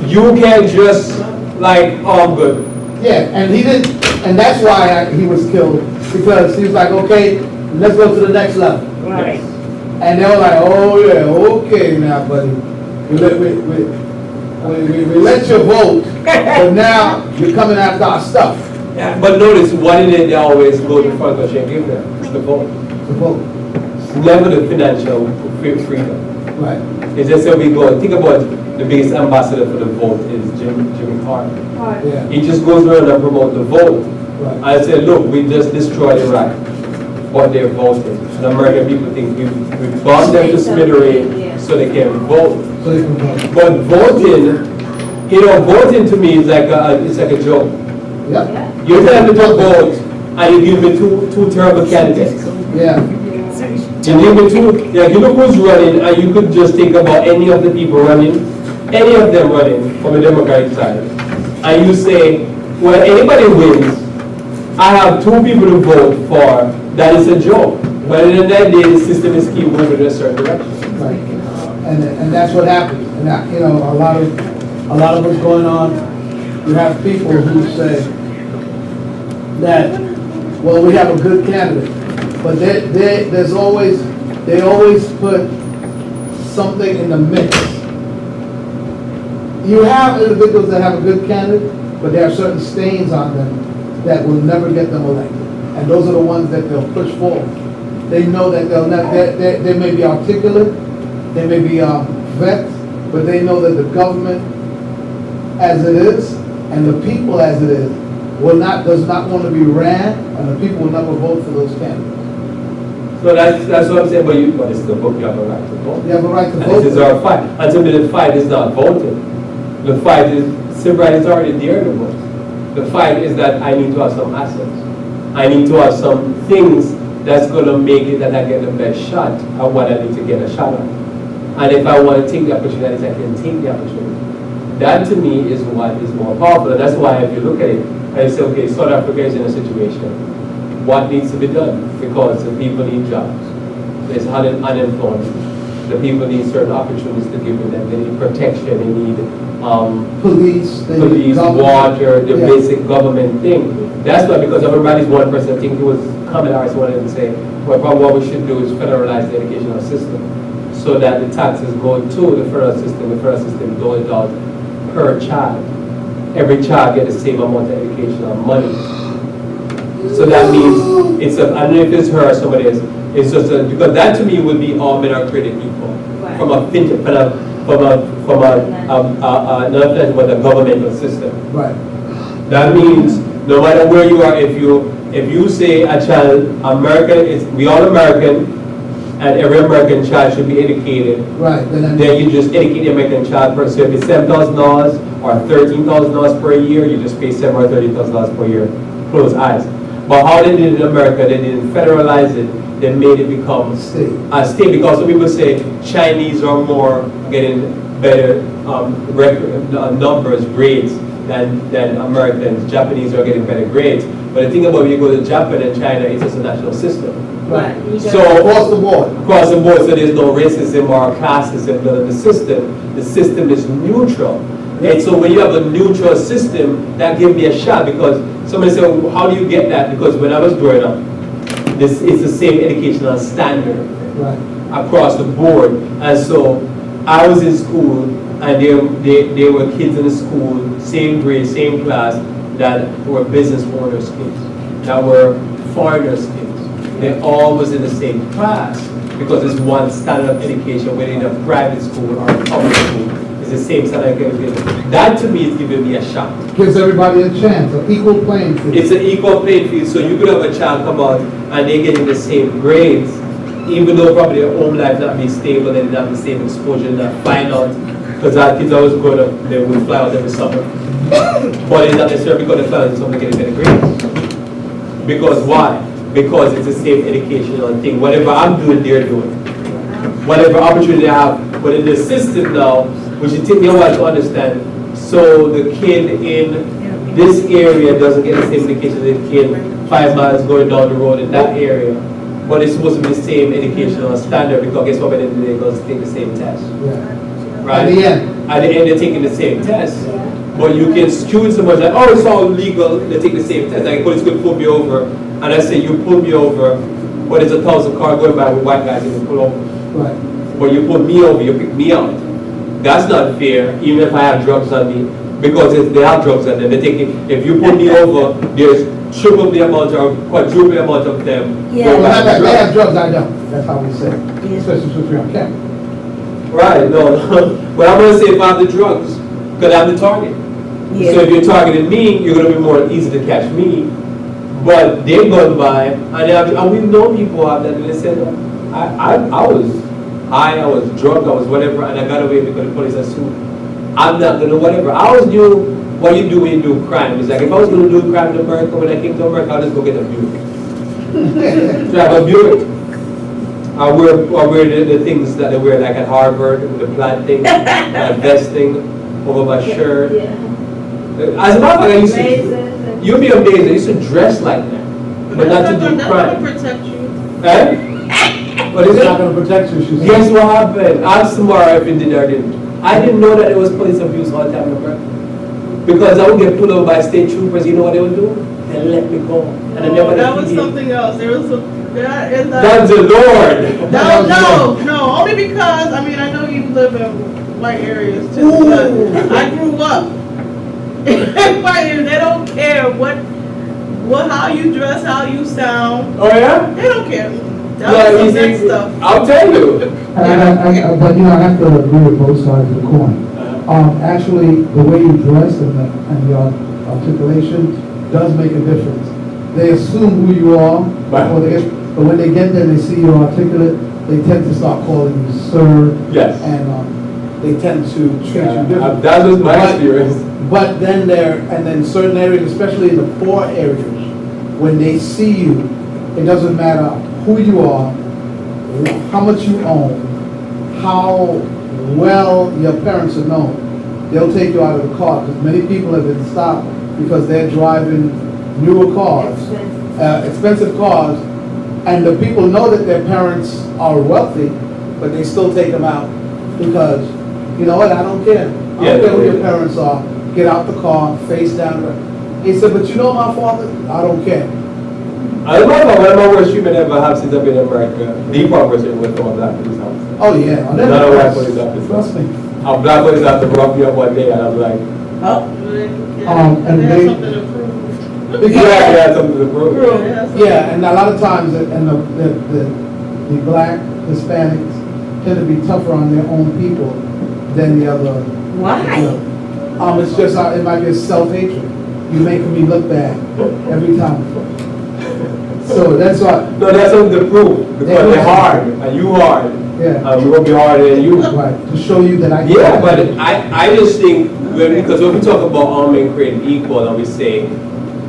You can't just like, oh, I'm good. Yeah, and he didn't, and that's why he was killed, because he was like, okay, let's go to the next level. Right. And they were like, oh yeah, okay now, buddy. We let you vote, but now you're coming after our stuff. Yeah, but notice, what did they always go to front of and give them? It's the vote. The vote, It's never the financial freedom. right. It's just that we go, think about the biggest ambassador for the vote is Jimmy Carter. Yeah, He just goes around and promote the vote. right. I said, look, we just destroyed Iraq, but they're voting. The American people think we bombed them to smithereens so they can vote. So you can vote. But voting to me is like it's like a joke. Yep, You tell me to vote, and you give me two terrible candidates. yeah, You give me two, like you look who's running, and you could just think about any of the people running, any of them running from the Democratic side, and you say, well, anybody wins, I have two people to vote for, that is a joke. But in the end, the system is keep moving in a certain direction. right. And that's what happens. And that, you know, a lot of what's going on, you have people who say that, well, we have a good candidate, but they always put something in the mix. You have individuals that have a good candidate, but there are certain stains on them that will never get them elected. And those are the ones that they'll push forward. They know that they'll never, they may be articulate, they may be vets, but they know that the government as it is and the people as it is does not want to be ran, and the people will never vote for those candidates. So that's what I'm saying, but it's the book, you have a right to vote. You have a right to And vote. this is our fight. And to me, the fight is not voting. The fight is, civil rights is already there in the book. The fight is that I need to have some assets. I need to have some things that's going to make it that I get the best shot at what I need to get a shot at. And if I want to take the opportunities, I can take the opportunity. That to me is what is more powerful. And that's why if you look at it, I say, okay, South Africa is in a situation. What needs to be done? Because the people need jobs. There's unemployment. The people need certain opportunities to give them. They need protection. They need Police, they need police, government. water, the Yeah. basic government thing. That's why, because everybody's one person, I think it was Kamala Harris wanted to say, well, probably what we should do is federalize the educational system so that the taxes go to the federal system doles out per child. Every child gets the same amount of educational money. So that means, I don't know if it's her or somebody else, it's just, because that to me would be all men are created equal. Right. From a governmental system. Right, That means no matter where you are, if you say a child, we all American, and every American child should be educated, right. then you just educate the American child per. So if it's $7,000 or $13,000 per year, you just pay $7,000 or $13,000 per year. Close eyes. But how they did it in America, they didn't federalize it. They made it become a state, because some people say Chinese are more getting better numbers, grades than Americans. Japanese are getting better grades. But the thing about when you go to Japan and China, it's just a national system. Right. So Across the board. across the board, so there's no racism or classism in the system. The system is neutral. And so when you have a neutral system, that gives me a shot, because somebody said, well, how do you get that? Because when I was growing up, this, it's the same educational standard Right. across the board. And so I was in school, and there were kids in the school, same grade, same class, that were business owners' kids, that were foreigners' kids. They all was in the same class because it's one standard of education, whether in a private school or a public school. It's the same standard of education. That to me is giving me a shock. Gives everybody a chance, an equal playing field. It's an equal playing field, so you could have a child come out and they getting the same grades, even though probably their home life not be stable, they didn't have the same exposure, not flying out, because our kids always go to, they would fly out every summer. But it's not necessarily because they fly out in summer getting better grades. Because why? Because it's the same educational thing. Whatever I'm doing, they're doing. Whatever opportunity I have. But in the system now, which it takes me a while to understand, so the kid in this area doesn't get the same education as the kid 5 miles going down the road in that area. But it's supposed to be the same educational standard, because guess what, at the end of the day, they're going to take the same test. Yeah. Right? At the end. At the end, they're taking the same test. But you can skew it so much like, oh, it's all legal, they take the same test. Like, police could pull me over, and I say, you pull me over, but there's 1,000 cars going by with white guys and you pull over. Right. But you pull me over, you pick me out. That's not fair, even if I have drugs on me, because if they have drugs on them, they take it. If you pull me over, there's triple the amount or quadruple the amount of them. Yeah. going by Well, with they have drugs. drugs, I don't. That's how we say it. Yeah. Especially since we're on camera. Right, no, but I'm gonna say if I have the drugs, because I'm the target. So Yeah. if you're targeting me, you're gonna be more easy to catch me. But they gone by, and we know people have that, and they said, I was high, I was drunk, I was whatever, and I got away because the police assumed I'm not gonna whatever. I always knew what you do when you do crime. It's like, if I was gonna do crime in America, when I came to America, I'll just go get a Buick. Drive a Buick. I wear the things that they wear like at Harvard, with the plaid thing, that vest thing over my shirt. Yeah. As a matter of fact, I used to, Razors and- you'd be amazed, I used to dress like that, but not to do That's crime. gonna protect you. Eh? What is It's not it? gonna protect you, she said. Guess what happened? Ask tomorrow if it did or didn't. I didn't know that there was police abuse all the time in America. Because I would get pulled over by state troopers, you know what they would do? They let me go. And I never That was did. something else. There was that is That's the Lord. No, only because, I mean, I know you live in white areas too, but I grew up in white areas. They don't care how you dress, how you sound. Oh yeah? They don't care. Yeah, That was you some next see, stuff. I'll tell you. But I have to agree with both sides of the coin. Actually, the way you dress and your articulation does make a difference. They assume who you are before they get, but when they get there and they see you articulate, they tend to start calling you sir. Yes. And they tend to treat you differently. That was my But- experience. But then certain areas, especially in the poor areas, when they see you, it doesn't matter who you are, how much you own, how well your parents are known. They'll take you out of the car, because many people have been stopped because they're driving newer cars, expensive cars, and the people know that their parents are wealthy, but they still take them out because, you know what, I don't care. I Yeah, don't care who yeah. your parents are. Get out the car, face down. He said, but you know my father? I don't care. I remember one of my worst treatment ever have since I've been in America. The conversation with all black police officers. Oh, yeah. Not a white police officer. Trust me. A black police officer brought me up one day and I was like, Oh, And And they they- have something to prove. yeah, I had something to prove. Yeah, and a lot of times, and the black Hispanics tend to be tougher on their own people than the other. why? It's just, it might be a self-hatred. You making me look bad every time. So that's why, No, that's something to prove, because they're hard, and you hard, yeah, we're gonna be harder than you. right, to show you that I. Yeah, but I just think, because when we talk about all men created equal, and we say,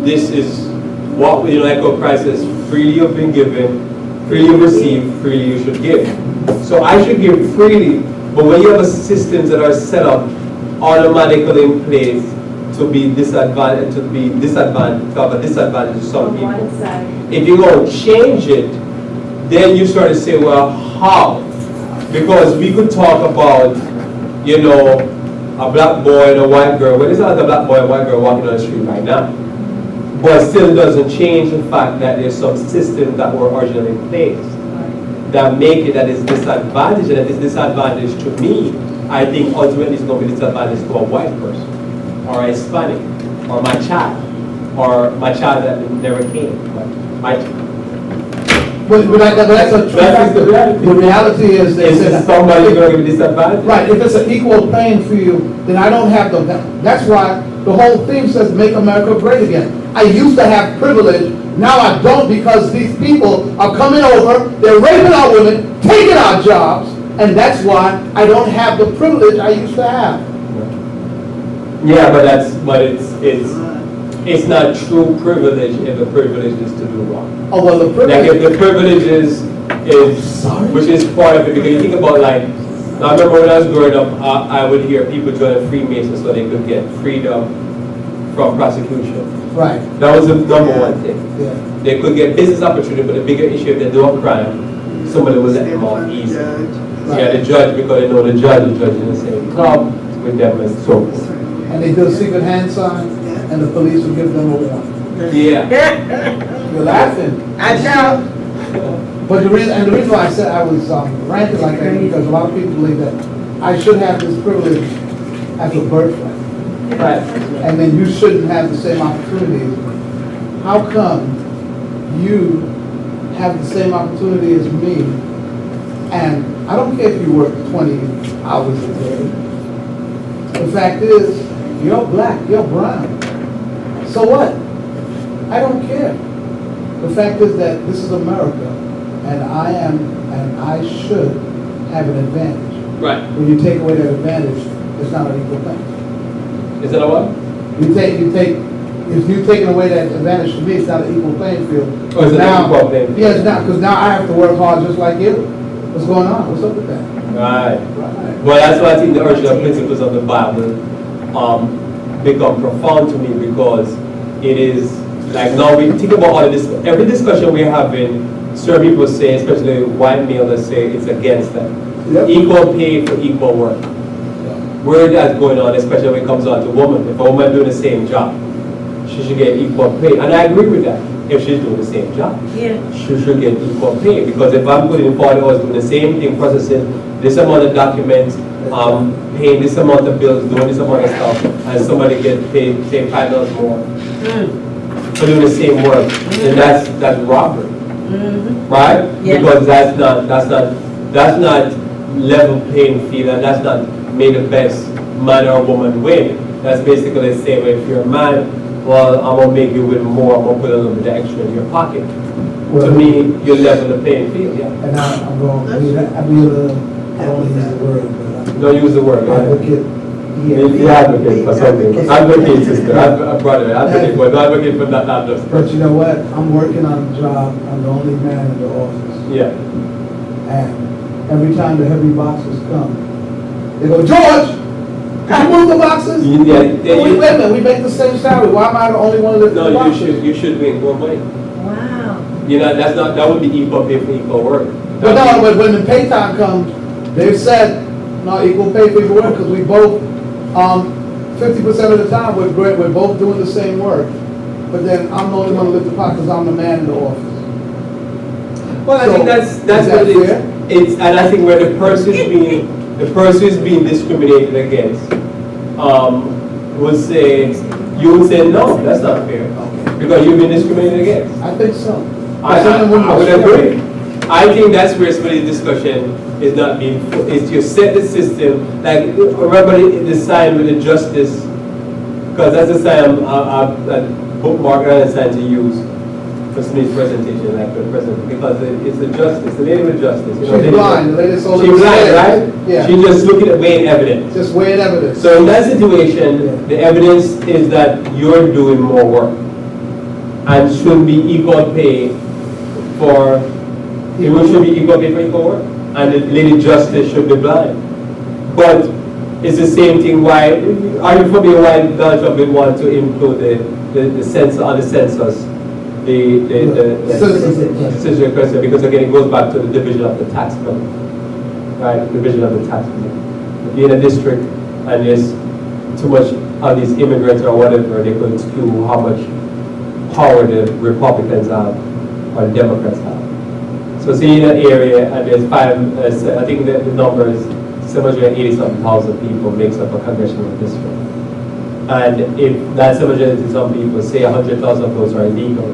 this is what, you know, like what Christ says, freely you've been given, freely you receive, freely you should give. So I should give freely, but when you have systems that are set up automatically in place to be disadvantaged, to have a disadvantage to some On people. one side. If you go change it, then you start to say, well, how? Because we could talk about, you know, a black boy and a white girl. Well, there's not a black boy and white girl walking on the street right now. But still doesn't change the fact that there's some systems that were originally in place that make it that is disadvantage, and if it's disadvantage to me, I think ultimately it's going to be disadvantage to a white person, or a Hispanic, or my child that never came. My child. But that's a true That is the fact. reality. The reality is, they Is said, somebody going to be disadvantaged? right, if it's an equal playing field, then I don't have that's why the whole theme says, make America great again. I used to have privilege, now I don't, because these people are coming over, they're raping our women, taking our jobs, and that's why I don't have the privilege I used to have. Yeah, but it's not true privilege if the privilege is to do wrong. Oh, well, the Like if privilege, the privilege is Sorry? which is part of it, because you think about like, I remember when I was growing up, I would hear people join Freemasons so they could get freedom from prosecution. right, That was the number one thing. yeah. They could get business opportunity, but the bigger issue, if they do a crime, somebody will let them off easy. Yeah, the judge, because they know the judge is judging the same club with them and so forth. And they do a secret hand sign, and the police will give them a warning. Yeah. You're laughing. I know. But the reason why I said I was ranting like that, because a lot of people believe that I should have this privilege as a birthright. Right. And then you shouldn't have the same opportunities. How come you have the same opportunity as me? And I don't care if you work 20 hours a day. The fact is, you're black, you're brown. So what? I don't care. The fact is that this is America, and I should have an advantage. Right. When you take away that advantage, it's not an equal thing. Is that a what? If you're taking away that advantage to me, it's not an equal playing field. Oh, is it Now- an equal playing field? Yeah, it's not, because now I have to work hard just like you. What's going on? What's up with that? Right. Right. Well, that's why I think the original principles of the Bible become profound to me, because it is like, now we think about all of this, every discussion we're having, certain people say, especially white male, that say it's against them. Yep. Equal pay for equal work. Where that's going on, especially when it comes down to women. If a woman doing the same job, she should get equal pay. And I agree with that. If she's doing the same job, Yeah. she should get equal pay. Because if I'm putting in 40 hours doing the same thing, processing this amount of documents, paying this amount of bills, doing this amount of stuff, and somebody get paid, say, $5 more for doing the same work, then that's robbery, right? Yeah. Because that's not level playing field, and that's not made the best man or woman win. That's basically the same. If you're a man, well, I'm gonna make you win more. I'm gonna put a little bit extra in your pocket. To me, you level the playing field. Yeah. And I'm going, I don't want to use the word, but Don't use the word. I'm Right? advocate. You advocate for something. Advocate, sister. Brother. Advocate, but don't advocate for not just. But you know what? I'm working on a job. I'm the only man in the office. Yeah. And every time the heavy boxes come, they go, George, can you move the boxes? Yeah. Wait a minute, we make the same salary. Why am I the only one that lifts the No, boxes? you should win more money. Wow. You know, that would be equal pay for equal work. But no, but when the pay time comes, they've said, no, equal pay for equal work, because we both, 50% of the time, we're both doing the same work. But then I'm the only one to lift the pot because I'm the man in the office. Well, I So, think that's is what that it fair? is. It's, and I think where the person is being discriminated against, would say, you would say, no, that's not fair. Because you've been discriminated against. I think so. I would agree. I think that's where some of the discussion is not being, is to set the system, like, remember the sign with the justice, because that's the sign I bookmark and sign to use for some of these presentations, like for the president, because it's the justice, the lady with justice. You know, She's blind, the lady sold She's it blind, upstairs. right? Yeah. She's just looking at weighing evidence. Just weighing evidence. So in that situation, the evidence is that you're doing more work and should be equal pay for, it should be equal pay for equal work, and the lady justice should be blind. But it's the same thing. Why are you familiar why Donald Trump would want to include the census on the census, the citizenship question? Because again, it goes back to the division of the tax bill, right? The division of the tax bill. If you're in a district and there's too much of these immigrants or whatever, they could skew how much power the Republicans have or the Democrats have. So see in an area, and there's I think the number is 780,000 people makes up a congressional district. And if that 780,000 people, say 100,000 of those are illegal,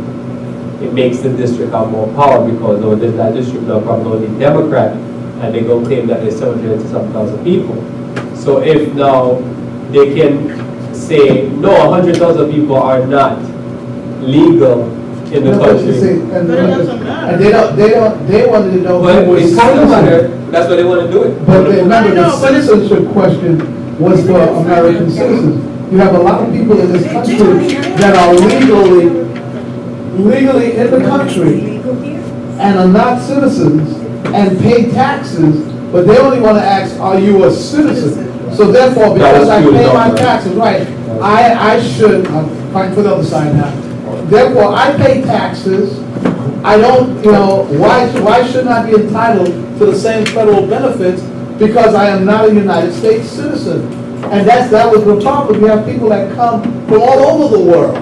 it makes the district have more power because that district now probably only Democrat, and they go claim that there's 780,000 people. So if now they can say, no, 100,000 people are not legal in the country. And they wanted to know. But who was it's kind of citizen. matter, that's why they want to do it. But remember, I the know, but it's- citizenship question was for American citizens. You have a lot of people in this country that are legally in the country and are not citizens and pay taxes, but they only want to ask, are you a citizen? So therefore, because I pay my taxes, right, I should, I'm fighting for the other side now. Therefore, I pay taxes, I don't, why shouldn't I be entitled to the same federal benefits because I am not a United States citizen? And that was the problem. We have people that come from all over the world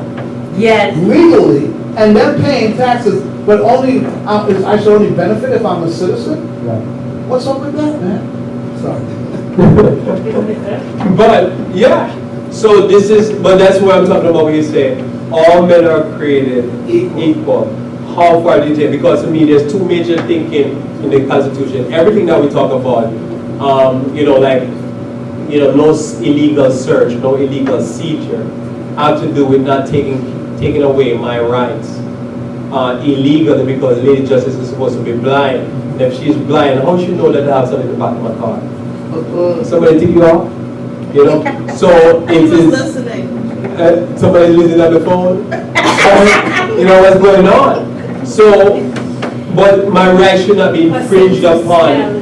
Yes. legally, and they're paying taxes, but only, I should only benefit if I'm a citizen? Right. What's up with that, man? Sorry. But, yeah, so but that's what I'm talking about when you say, all men are created equal. How far do you take? Because to me, there's two major thinking in the Constitution. Everything that we talk about, no illegal search, no illegal seizure, have to do with not taking away my rights illegally because Lady Justice is supposed to be blind. And if she's blind, how should she know that I have something in the back of my car? Somebody tip you off? So He it was is, listening. somebody's listening on the phone. What's going on? So, but my rights should not be infringed upon.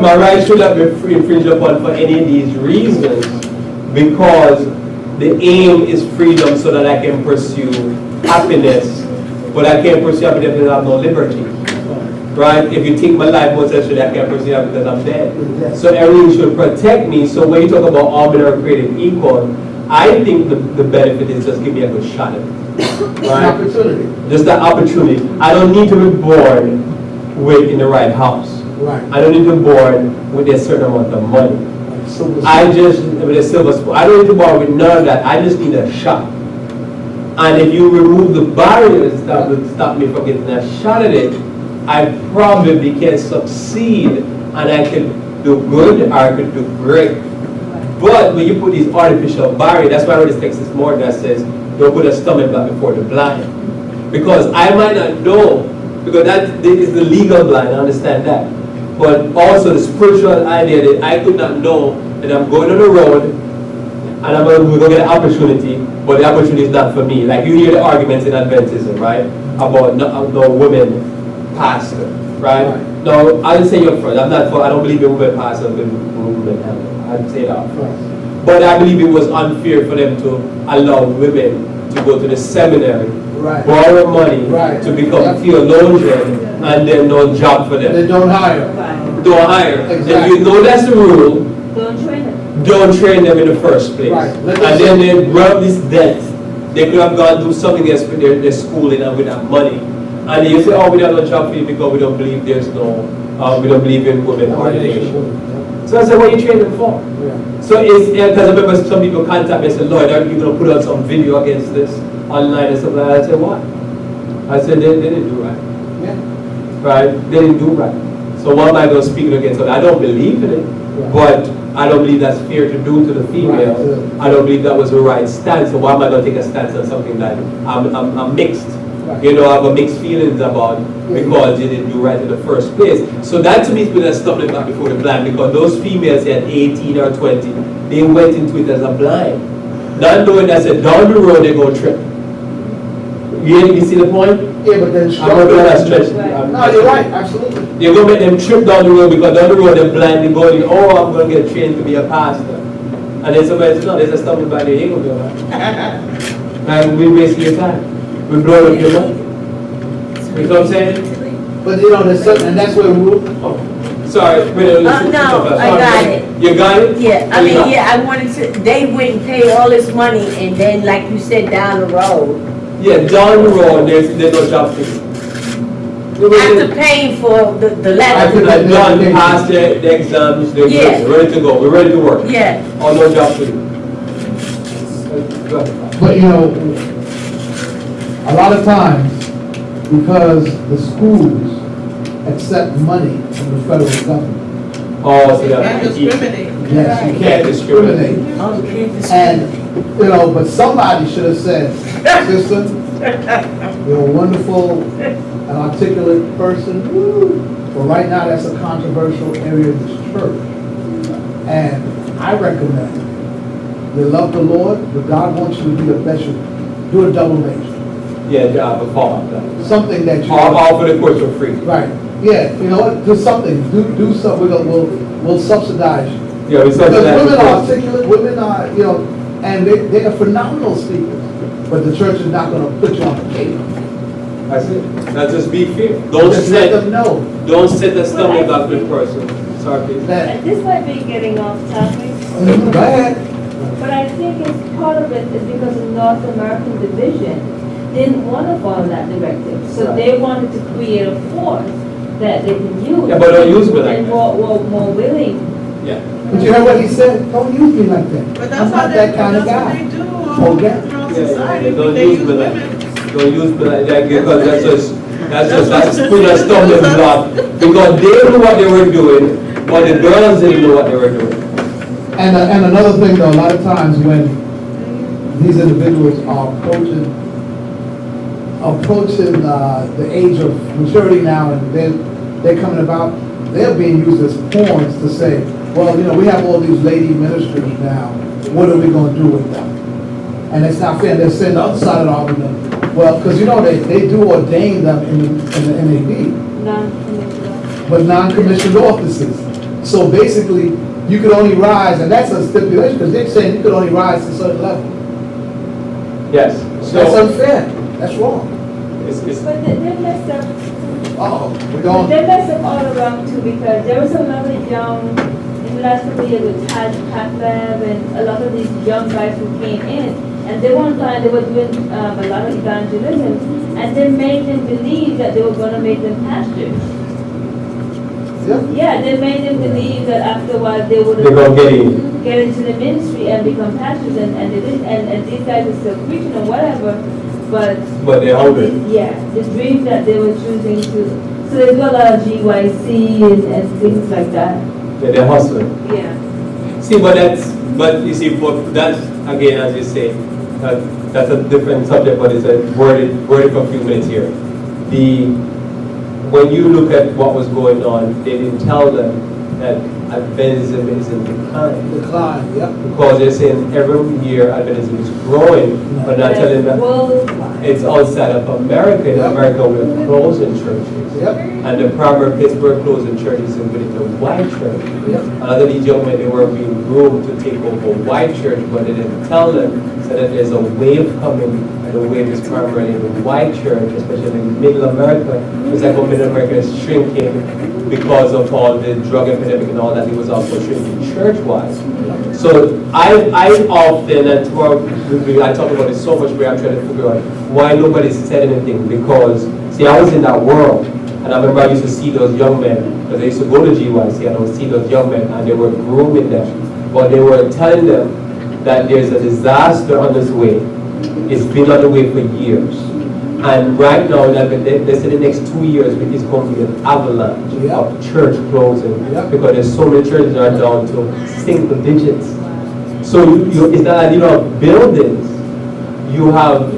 My rights should not be infringed upon for any of these reasons, because the aim is freedom so that I can pursue happiness, but I can't pursue happiness because I have no liberty. Right? If you take my life once I can't pursue happiness because I'm dead. So everything should protect me. So when you talk about all men are created equal, I think the benefit is just give me a good shot at it. Right? Opportunity. Just that opportunity. I don't need to be born in the right house. Right. I don't need to be born with a certain amount of money. With a silver spoon. I don't need to be born with none of that. I just need a shot. And if you remove the barriers that would stop me from getting a shot at it, I probably can succeed and I can do good or I can do great. But when you put these artificial barriers, that's why I read this text this morning that says, don't put a stumbling block before the blind. Because I might not know, because that is the legal blind, I understand that. But also the spiritual idea that I could not know that I'm going on the road and I'm going to get an opportunity, but the opportunity is not for me. Like you hear the arguments in Adventism, right? About no women pastor, right? No, I'll say up front, I don't believe in women pastor, women handler. I'd say that up front. But I believe it was unfair for them to allow women to go to the seminary, borrow money to become theologian, and then no job for them. They don't hire. Don't hire. Exactly. If you know that's the rule, Don't train them. don't train them in the first place. Right. And then they run this debt. They could have gone do something else with their schooling and with that money. And you say, oh, we don't have no job for you because we don't believe we don't believe in women ordination. So I said, what are you training for? So it's, because I remember some people contact me and said, Lord, are you going to put out some video against this online and stuff like that? I said, what? I said, they didn't do right. Right? They didn't do right. So what am I going to speak against? So I don't believe in it, but I don't believe that's fair to do to the female. I don't believe that was the right stance. So why am I going to take a stance on something that I'm mixed? I have a mixed feelings about because they didn't do right in the first place. So that to me has been a stumbling block before the blind, because those females at 18 or 20, they went into it as a blind. Not knowing that down the road they go trip. You see the point? Yeah, but then I'm not going to stretch. No, you're right, absolutely. You're going to make them trip down the road because down the road they're blindly going, oh, I'm going to get trained to be a pastor. And then somebody says, no, there's a stumbling block there, you ain't going to be alright. And we waste your time. We blow up your money. You know what I'm saying? But there's certain, and that's where rule. Sorry, we don't listen to no, somebody. I got it. You got it? Yeah, I You mean, got it? yeah, I wanted to, they wouldn't pay all this money and then, like you said, down the road, Yeah, down the road, there's no job for you. after paying for the After level, that- Done, passed the exams, they're Yeah. good, ready to go, we're ready to work. yeah. Oh, no job for you. Go ahead. But you know, a lot of times, because the schools accept money from the federal government, Oh, so And that's. discriminate. yes, you Can't can't discriminate. discriminate. Oh, the kids. And, you know, but somebody should have said, sister, you're a wonderful and articulate person, but right now that's a controversial area of this church. And I recommend, you love the Lord, but God wants you to be the best you, do a double major. Yeah, job, a call. Something that you. All for the course for free. Right, yeah, you know what, do something, do something, we'll subsidize you. Yeah, we Because subsidize women the are course. articulate, women are, you know, and they are phenomenal speakers, but the church is not gonna put you on the cake. That's it. Now just be fair. Don't Just let set, them know don't set the stumbling block with the person. Sorry, please. that, And this might be getting off topic. go ahead. But I think it's part of it is because the North American division didn't want to follow that directive. So they wanted to create a force that they can use. Yeah, but don't use me like And that. more willing. Yeah. But you heard what he said, don't use me like that. But I'm that's how not they, that kind of that's what guy. they do Okay. throughout Yeah, society. don't They use use me like, women. don't use me like that because that's put a stumbling block. Because they knew what they were doing, but the girls didn't know what they were doing. And another thing though, a lot of times when these individuals are approaching the age of maturity now and they're coming about, they're being used as pawns to say, well, you know, we have all these lady ministers now, what are we gonna do with them? And it's not fair, they're saying the other side of the argument, well, because you know, they do ordain them in the NAB, Non-commissioned. but non-commissioned officers. So basically, you could only rise, and that's a stipulation, because they're saying you could only rise to a certain level. Yes. That's So unfair, that's wrong. it's But they messed up. Uh-oh, we're But going, they messed up all around too because there was a lot of young, in the last couple of years with Taj Patlab and a lot of these young guys who came in. And they one time they were doing a lot of evangelism and they made them believe that they were going to make them pastors. yeah, Yeah, they made them believe that after a while they would they're gonna get in. get into the ministry and become pastors and they did, and these guys are still preaching or whatever, but But they're hungry. yeah, the dream that they were choosing to, so they do a lot of GYC and things like that. Yeah, they're hustling. Yeah. See, but you see, but that's, again, as you say, that's a different subject, but it's a worded for a few minutes here. When you look at what was going on, they didn't tell them that Adventism is in decline. decline, yep. Because they're saying every year Adventism is growing, but not telling them Worldwide. it's outside of America. In Yep. America, we're closing churches. Yep, And the primary place we're closing churches is within the white church. yep. A lot of these young men, they were being groomed to take over white church, but they didn't tell them so that there's a wave coming, and the wave is primarily in the white church, especially in middle America. It's like how middle America is shrinking because of all the drug epidemic and all that. It was also shrinking church-wise. So I often, and tomorrow I talk about it so much, where I'm trying to figure out why nobody said anything. Because, see, I was in that world. And I remember I used to see those young men, because I used to go to GYC, and I would see those young men, and they were grooming them. But they were telling them that there's a disaster on its way. It's been on the way for years. And right now, they said the next 2 years, it's going to be an avalanche Yeah. of church closing. Yeah. Because there's so many churches that are down to single digits. So it's not that you don't have buildings, you have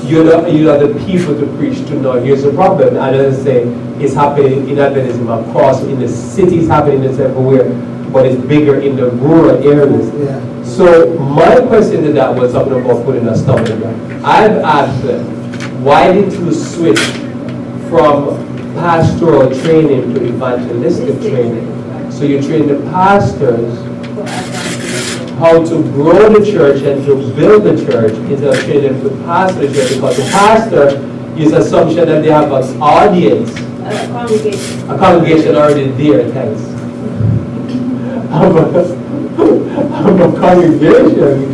you are the people to preach to. Now here's the problem, and as I say, it's happening in Adventism across, in the cities, happening it's everywhere, but it's bigger in the rural areas. Yeah. So my question to that was something about putting a stumbling block. I've asked them, why did you switch from pastoral training to evangelistic training? So you train the pastors how to grow the church and to build the church instead of training them to pastor the church, because the pastor is assumption that they have an audience congregation. A congregation already there, thanks. I'm a congregation,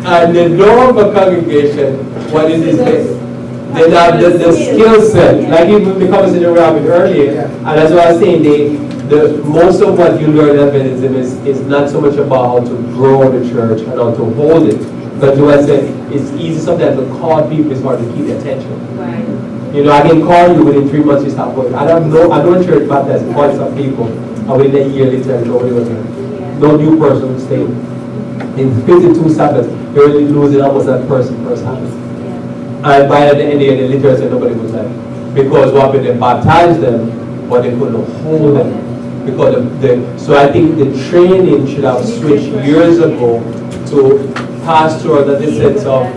and the norm of a congregation, what it is, they have the skill set, like even the conversation we were having earlier, and that's what I was saying, the most of what you learn in Adventism is not so much about how to grow the church and how to hold it, but to I say, it's easy sometimes to call people, it's hard to keep their attention. Right. You know, I can call you within 3 months you stop going. I know a church baptized bunch of people, and within a year later nobody was there. No new person would stay. In 52 Sabbaths, you're really losing almost that person per Sabbath. And by the end of the year, they literally said nobody was there. Because what happened, they baptized them, but they couldn't hold them. Because so I think the training should have switched years ago to pastoral, not the sense of,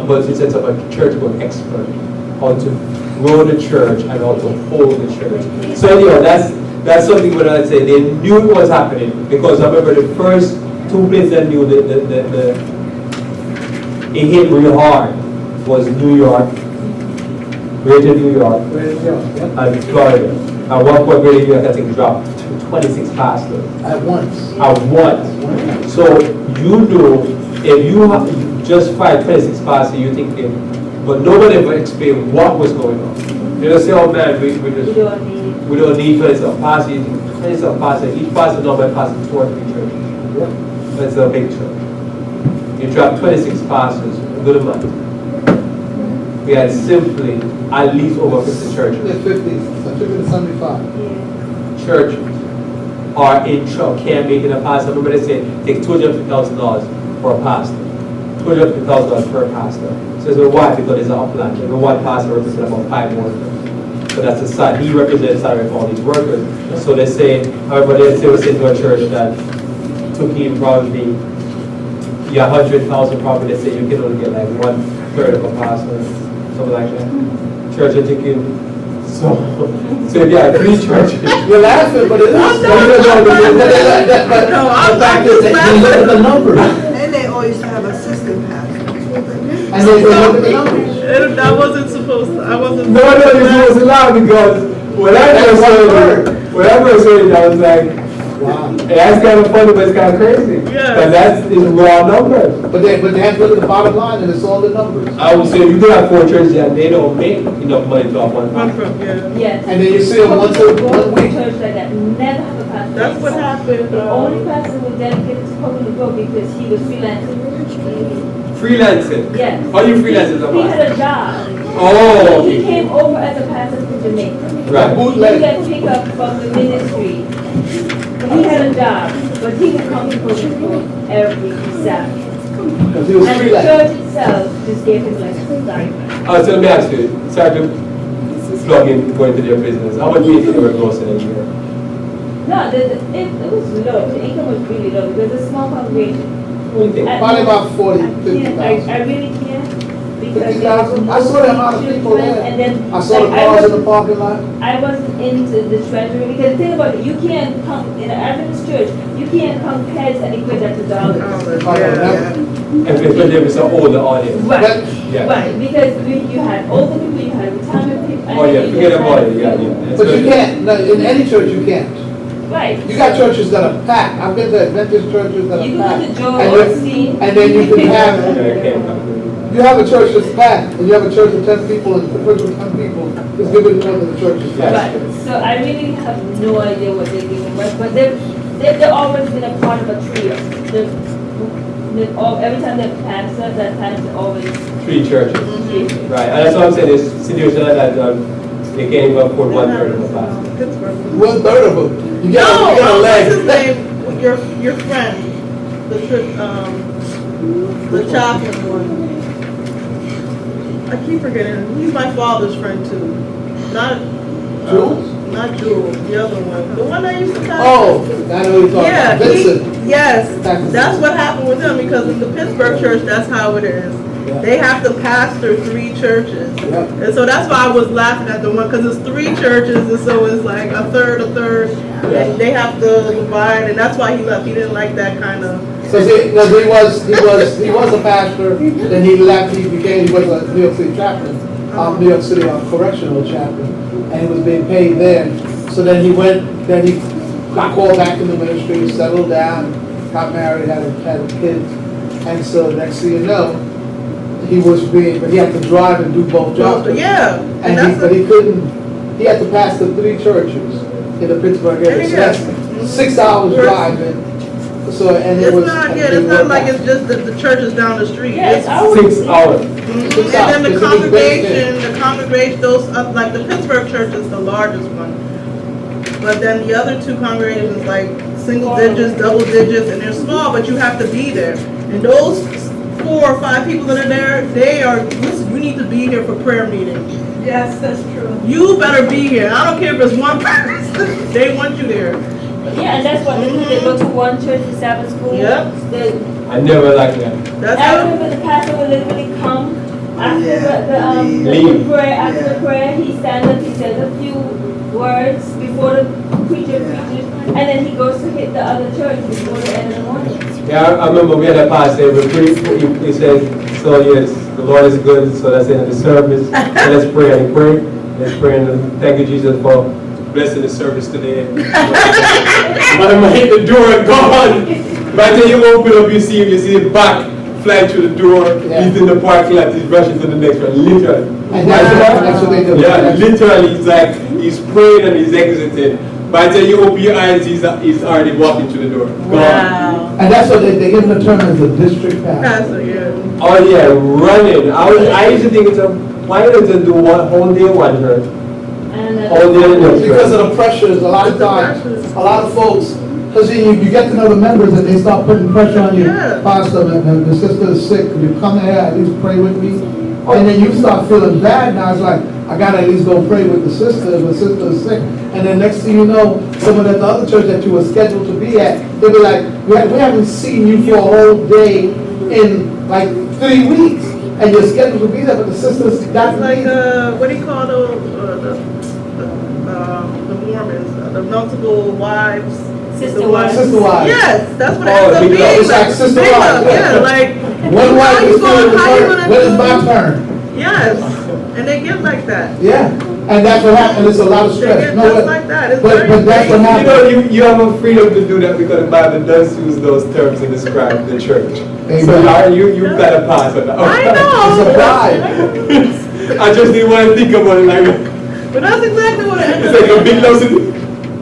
but the sense of a church going expert, how to grow the church and how to hold the church. So that's something what I'd say. They knew it was happening because I remember the first two places I knew it hit real hard was New York, Greater New York, and Florida. At one point, Greater New York, I think, dropped to 26 pastors. At once. At once. So you know, if you have just fired 26 pastors, you think, but nobody ever explained what was going on. They just say, oh man, we don't need 27 pastors. You think 27 pastors, each pastor normally pastors 2 or 3 churches. That's a big church. You drop 26 pastors, good amount. We had simply at least over 50 churches. There's 50, so 50 to 75. Churches are in trouble, can't make it a pastor. I remember they say take $250,000 for a pastor. $250,000 per pastor. So why? Because it's an upland. Every one pastor represents about 5 workers. So that's the side. He represents the salary of all these workers. So they say, however, they say to a church that took him probably 100,000 probably. They say you can only get like 1/3 of a pastor, something like that. Church are taking. So yeah, 3 churches. You're laughing, but it's not. No, The fact is that you look at the numbers. And they always have assistant pastors. And they look at the numbers. That wasn't supposed to, I wasn't. No, it was allowed because when I first heard it, I was like, Wow. hey, that's kind of funny, but it's kind of crazy. Yeah. But that's raw numbers. But they have to look at the bottom line, and it's all the numbers. I would say you do have 4 churches and they don't make enough money to have one pastor. Yes. And then you see them once a week. Church like that, never have a pastor. That's what happened. The only person who dedicated to public work because he was freelancing. Freelancing? Yes. How you freelancing as a He had pastor? a job. Oh. He came over as a pastor from Jamaica. Right. He got picked up from the ministry. He had a job, but he would come to public work every Saturday. Because he was And the freelance. church itself just gave him like a stipend. So let me ask you, sorry to plug in, go into their business. How much meetings they were grossing a year? No, it was low. The income was really low because it's a small congregation. What do you think? Probably about 40, I 50,000. really can't because 50,000? I saw the amount of people there. And then I saw the like, cars in the parking lot. I wasn't into the treasury because think about it, you can't come in an Adventist church, you can't come heads and equate that to dollars. Especially if it's an older audience. Right, Yeah. right, because you had older people, you had retirement people. and Oh yeah, then you forget just about had- it, yeah. But you can't, no, in any church you can't. Right. You got churches that are packed. I've been to Adventist churches that You are can go to packed. Joel And you- Osteen. And then you can have, Yeah, you have a church that's packed, and you have a church with 10 people, and the church with 10 people is giving more than the church is Yeah. packed. Right, so I really have no idea what they're doing, but they've always been a part of a trio. Every time they pass us, that time they always. 3 churches. Right, and that's what I'm saying, this situation like that, they can't even afford 1/3 of a pastor. Pittsburgh. 1/3 of them. You get a What's his leg. name? Your friend, the chocolate one. I keep forgetting. He's my father's friend too. Not Jules? Not Jules. The other one. The one that used to pastor. Oh, I know who you're talking Yeah, about. Vincent. yes, that's what happened with him because in the Pittsburgh church, that's how it is. They have to pastor 3 churches. Yep. And so that's why I was laughing at the one, because it's 3 churches, and so it's like a third, and they have to divide, and that's why he left. He didn't like that kind of. So see, no, he was a pastor, then he left, he was a New York City chaplain, New York City Correctional Chapter, and he was being paid there. So then he got called back in the ministry, settled down, got married, had kids, and so next thing you know, but he had to drive and do both jobs. Yeah. But he couldn't, he had to pass the 3 churches in the Pittsburgh area. So that's 6 hours driving. So, and it was. It's not like it's just the church is down the street. Yeah, it's It's- always. 6 hours. And then the congregation, those, like the Pittsburgh church is the largest one. But then the other 2 congregations, like single digits, double digits, and they're small, but you have to be there. And those 4 or 5 people that are there, listen, you need to be here for prayer meeting. Yes, that's true. You better be here. I don't care if it's one person, they want you there. Yeah, and that's what they do. They go to one church for Sabbath school. Yep. I never liked that. That's I how, remember the pastor would literally come after Leave. the prayer, after the prayer, he stands up, he says a few words before the preacher preaches, and then he goes to hit the other church before the end of the morning. Yeah, I remember we had a pastor, he said, so yes, the Lord is good, so that's the end of the service. So let's pray, and he prayed. Let's pray, and thank you, Jesus, for blessing the service today. But I'm hit the door and gone. By the time you open up, you see him back, fly through the door. Yeah. He's in the parking lot, he's rushing to the next one, literally. And that's what they do. Yeah, literally, it's like he's praying and he's exiting. By the time you open your eyes, he's already walking through the door. Gone. wow. And that's what they give him the term as a district pastor. Pastor, yeah. Oh yeah, running. I used to think why don't they do one whole day one church? And Whole day another Because church? of the pressures, a lot of times, a lot of folks, because you get to know the members and they start putting pressure on you. Yeah. Pastor, the sister is sick, could you come here, at least pray with me? And then you start feeling bad now, it's like, I gotta at least go pray with the sister if the sister is sick. And then next thing you know, someone at the other church that you were scheduled to be at, they'll be like, we haven't seen you for a whole day in like 3 weeks. And you're scheduled to be there, but the sister's got That's like, what do you call the Mormons, the multiple wives? Sister the wives. Sister wives. Yes, that's what Oh, it ends up big being. love. It's like sister Big wives, love, yeah. yeah, like. One wife how you is gonna- feeling how you the gonna when is do- my turn? Yes, and they get like that. Yeah, and that's what happened, it's a lot of They stress. get No, just but- like that. It's But very that's what crazy. You know, happened. you have a freedom to do that because the Bible does use those terms to describe the church. So Amen. you've got to pass on that. I It's a know, pride. I just didn't want to think about it like but that's exactly what it ends it's up like a big being. loss.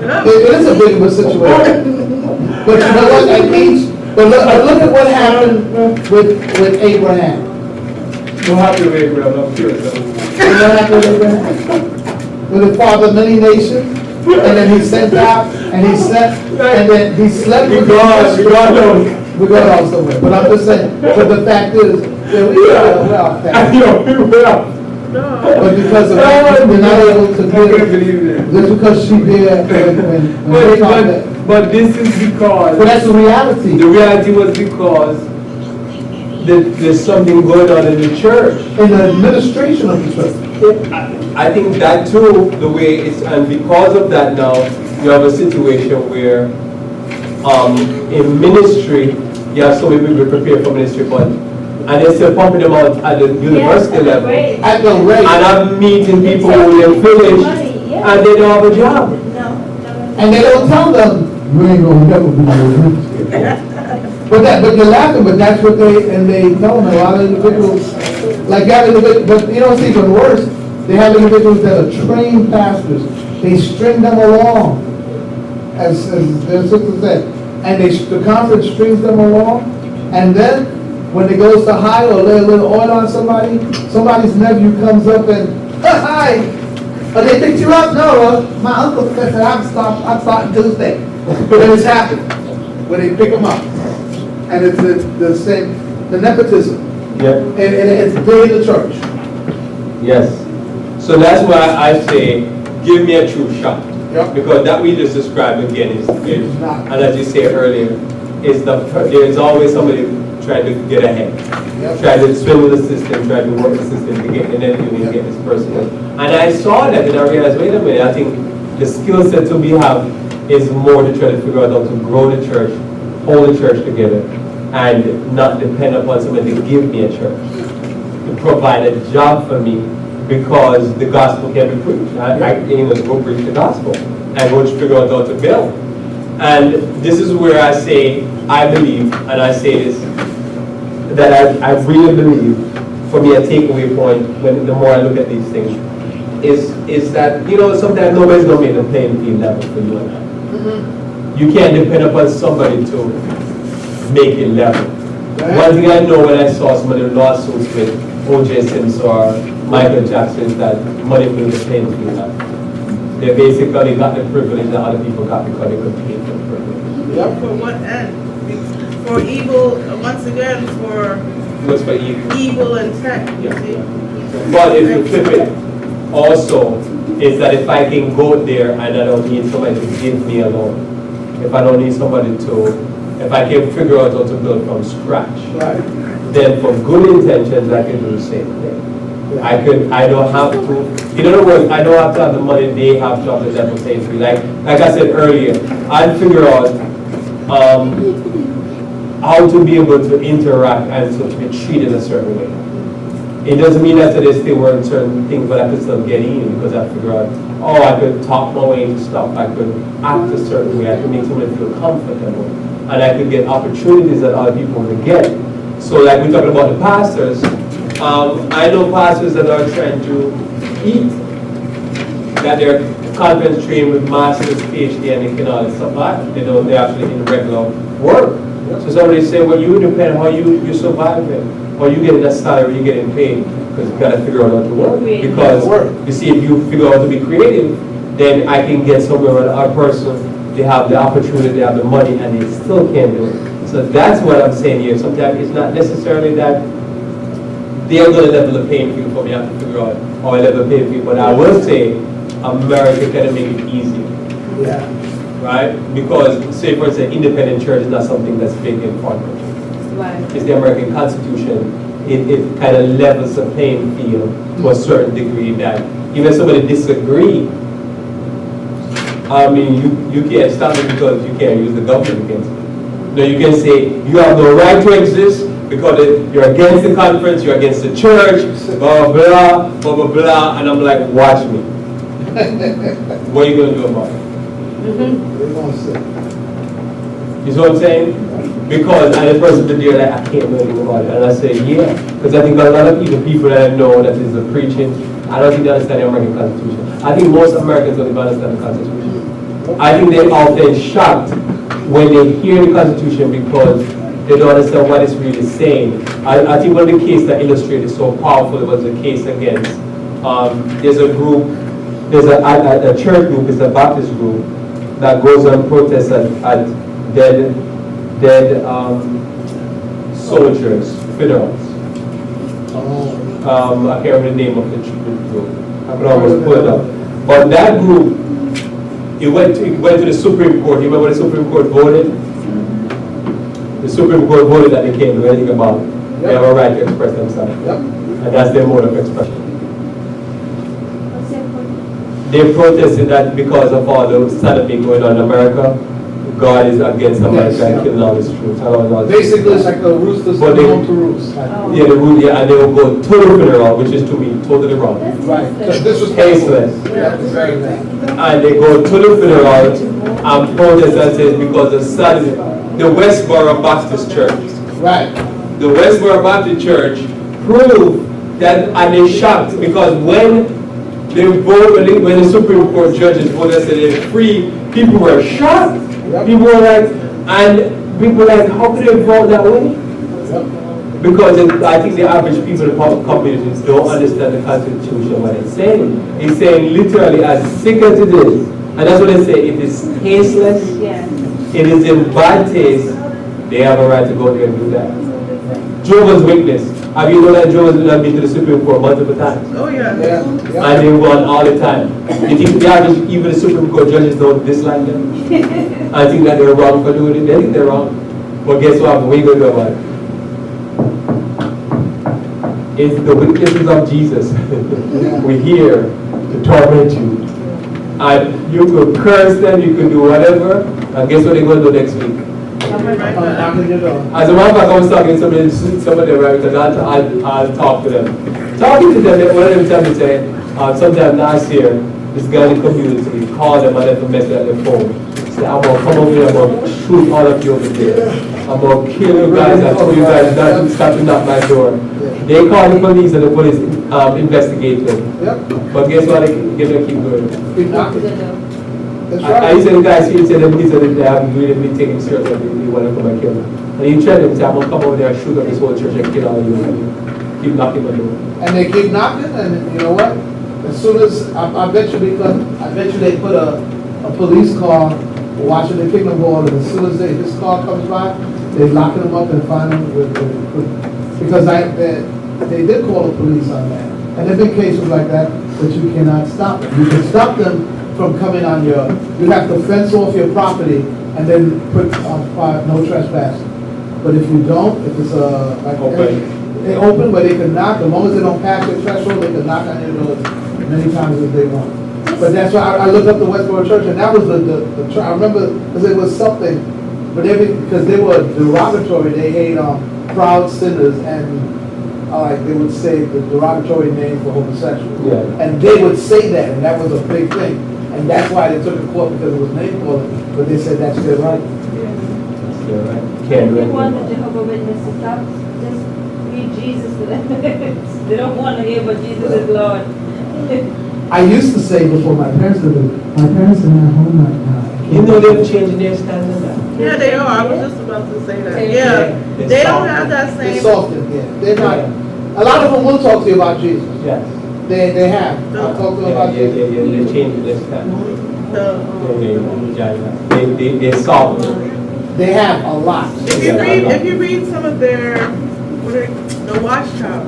Yeah. It is a big of a situation. But you know what, at each, but look at what happened with Abraham. So happy with Abraham, I'm curious. You know what happened with Abraham? With the father of many nations, and then he sent out, and he slept, and then he slept with the God knows. We're going on somewhere, but I'm just saying, but the fact is, that we are well, I know, people are. No. but because of, we're not able to I can't give, believe it. just because she did, when they talk that. But this is because. But that's the reality. The reality was because there's something going on in the church. In the administration of the church. I think that too, the way it's, and because of that now, you have a situation where in ministry, you have so many people prepared for ministry, and they're still pumping them out at the university Yes, level. great. At the rate. And I'm meeting people who are finished and they don't have a job. No. And they don't tell them, you ain't gonna never be no minister. But you're laughing, but that's what they tell them, a lot of individuals, like that individual, but you know what's even worse? They have individuals that are trained pastors, they string them along, as their sister said, and the conference strings them along, and then when it goes to hire or lay a little oil on somebody's nephew comes up and, hi, oh, they picked you up? No, my uncle said I'm starting Tuesday. When it's happened, when they pick them up. And it's the same, the nepotism. Yeah. And it's big in the church. Yes. So that's why I say, give me a true shot. Yep. Because that we just described again is not. and as you said earlier, there's always somebody trying to get ahead. Yep. Trying to swim with the system, trying to work the system to get an interview and get this person. And I saw that and I realized, wait a minute, I think the skill set that we have is more to try to figure out how to grow the church, hold the church together, and not depend upon somebody to give me a church, to provide a job for me, because the gospel can be preached. I go preach the gospel and go figure out how to build. And this is where I say, I believe, and I say this, that I really believe, for me a takeaway point, when the more I look at these things, is that, sometimes nobody's going to make the playing field level for you and I. You can't depend upon somebody to make it level. One thing I know when I saw some of the lawsuits with O.J. Simpson or Michael Jackson is that money will the playing field level. They basically got the privilege that other people got because they could pay for the privilege. Yep. For what end? For evil, once again, for What's for evil? evil and tech, you Yeah. see? But if you flip it, also, is that if I can go there and I don't need somebody to give me a loan, if I don't need somebody if I can figure out how to build from scratch, Right. then for good intentions, I can do the same thing. I don't have to, in other words, I don't have to have the money they have to have the level playing field. Like I said earlier, I'd figure out how to be able to interact and to be treated a certain way. It doesn't mean that there still weren't certain things, but I could still get in because I figure out, I could talk my way into stuff, I could act a certain way, I could make somebody feel comfortable, and I could get opportunities that other people would get. So like we're talking about the pastors, I know pastors that are trying to eat, that they're conference trained with master's, PhD, and they can all this stuff like that. They're actually in regular work. So somebody say, well, you depend on how you survive it. Or you getting that salary, you getting paid, because you got to figure out how to work. Because you see, if you figure out how to be creative, then I can get somewhere where our person, they have the opportunity, they have the money, and they still can't do it. So that's what I'm saying here. Sometimes it's not necessarily that they're going to level the playing field for me. I have to figure out how I level the playing field. But I will say, America can make it easier. Yeah. Right? Because, say for instance, independent church is not something that's big in foreign countries. It's the American Constitution. It kind of levels the playing field to a certain degree that even if somebody disagree, I mean, you can't stop it because you can't use the government against it. No, you can say you have no right to exist because you're against the conference, you're against the church, blah, blah, blah, blah, blah, and I'm like, watch me. What are you going to do about it? We're gonna see. You see what I'm saying? Because and the person been there like, I can't do anything about it. And I say, yeah. Because I think a lot of people that I know that is the preaching, I don't think they understand the American Constitution. I think most Americans don't even understand the Constitution. I think they're often shocked when they hear the Constitution because they don't understand what it's really saying. I think one of the cases that illustrated so powerful was the case against, there's a group, there's a church group, it's a Baptist group, that goes on protests at dead soldiers' funerals. I can't remember the name of the group. I could almost pull it up. But that group, it went to the Supreme Court. You remember the Supreme Court voted? The Supreme Court voted that they can't do anything about it. Yep. They have a right to express themselves. Yep. And that's their mode of expression. They protested that because of all the sodomy going on in America, God is against America and killing all these troops. Basically, it's like a rooster But they- home to roost. Yeah, the rule, yeah, and they will go to the funeral, which is to me totally wrong. Right. This was Tasteless. Yeah, it's very bad. And they go to the funeral and protest and say because of sodomy. The Westboro Baptist Church. Right. The Westboro Baptist Church proved that, and they shocked because when the Supreme Court judges voted that they're free, people were shocked. Yep. People were like, how could they vote that way? Yep. Because I think the average people in the communities don't understand the Constitution, what it's saying. It's saying literally as sick as it is, and that's what they say, it is tasteless, it is in bad taste, they have a right to go there and do that. Jehovah's Witness. Have you known that Jehovah's Witness have been to the Supreme Court multiple times? Oh, yeah. Yeah. And they won all the time. You think the average, even the Supreme Court judges don't dislike them? I think that they're wrong for doing it. They think they're wrong. But guess what? What are you going to do about it? It's the witnesses of Jesus. We're here to torment you. And you could curse them, you could do whatever. And guess what they're going to do next week? Knocking your door. As a matter of fact, I was talking to somebody right, because I'll talk to them. talking to them, one of them tell me, say, sometime last year, this guy in the community called them and left a message on their phone. Say, I'm gonna come over here, I'm gonna shoot all of you over there. I'm gonna kill you guys, I told you guys not to stop to knock my door. They called the police and the police investigated them. Yep. But guess what, they keep going. Keep knocking. That's I right. used to the guys here say the police that they haven't really been taking seriously, they want to come and kill them. And he threatened them, say, I'm gonna come over there and shoot up this whole church and kill all of you. And keep knocking on the door. And they keep knocking, and you know what? As soon as, I bet you they put a police car watching the Kingdom Hall, and as soon as this car comes by, they locking them up and find them because they did call the police on that. And there have been cases like that, but you cannot stop them. You can stop them from coming on you have to fence off your property and then put no trespassing. But if you don't, if it's like Open. they open, but they can knock, as long as they don't pass your threshold, they can knock on your doors many times as they want. But that's why I looked up the Westboro Church, and that was the church. I remember, because it was something, but because they were derogatory, they hate proud sinners, and like they would say the derogatory name for homosexuals. Yeah. And they would say that, and that was a big thing. And that's why they took it to court, because it was name calling, but they said that's their right. Yeah, right. Can't do If you want the anything. Jehovah's Witness to stop, just read Jesus to them. They don't want to hear, but Jesus is Lord. I used to say before my parents did it, my parents are not home right now. You know they're changing their stance on that? Yeah, they are. I was just about to say that. They- Yeah, they don't have that They same. softened, yeah. They're not, a lot of them will talk to you about Jesus. Yes. They have. I've talked to them Yeah, about yeah, Jesus. yeah, they're changing their stance. The- They're soft. They have a lot. If you read some of their, the Watchtower,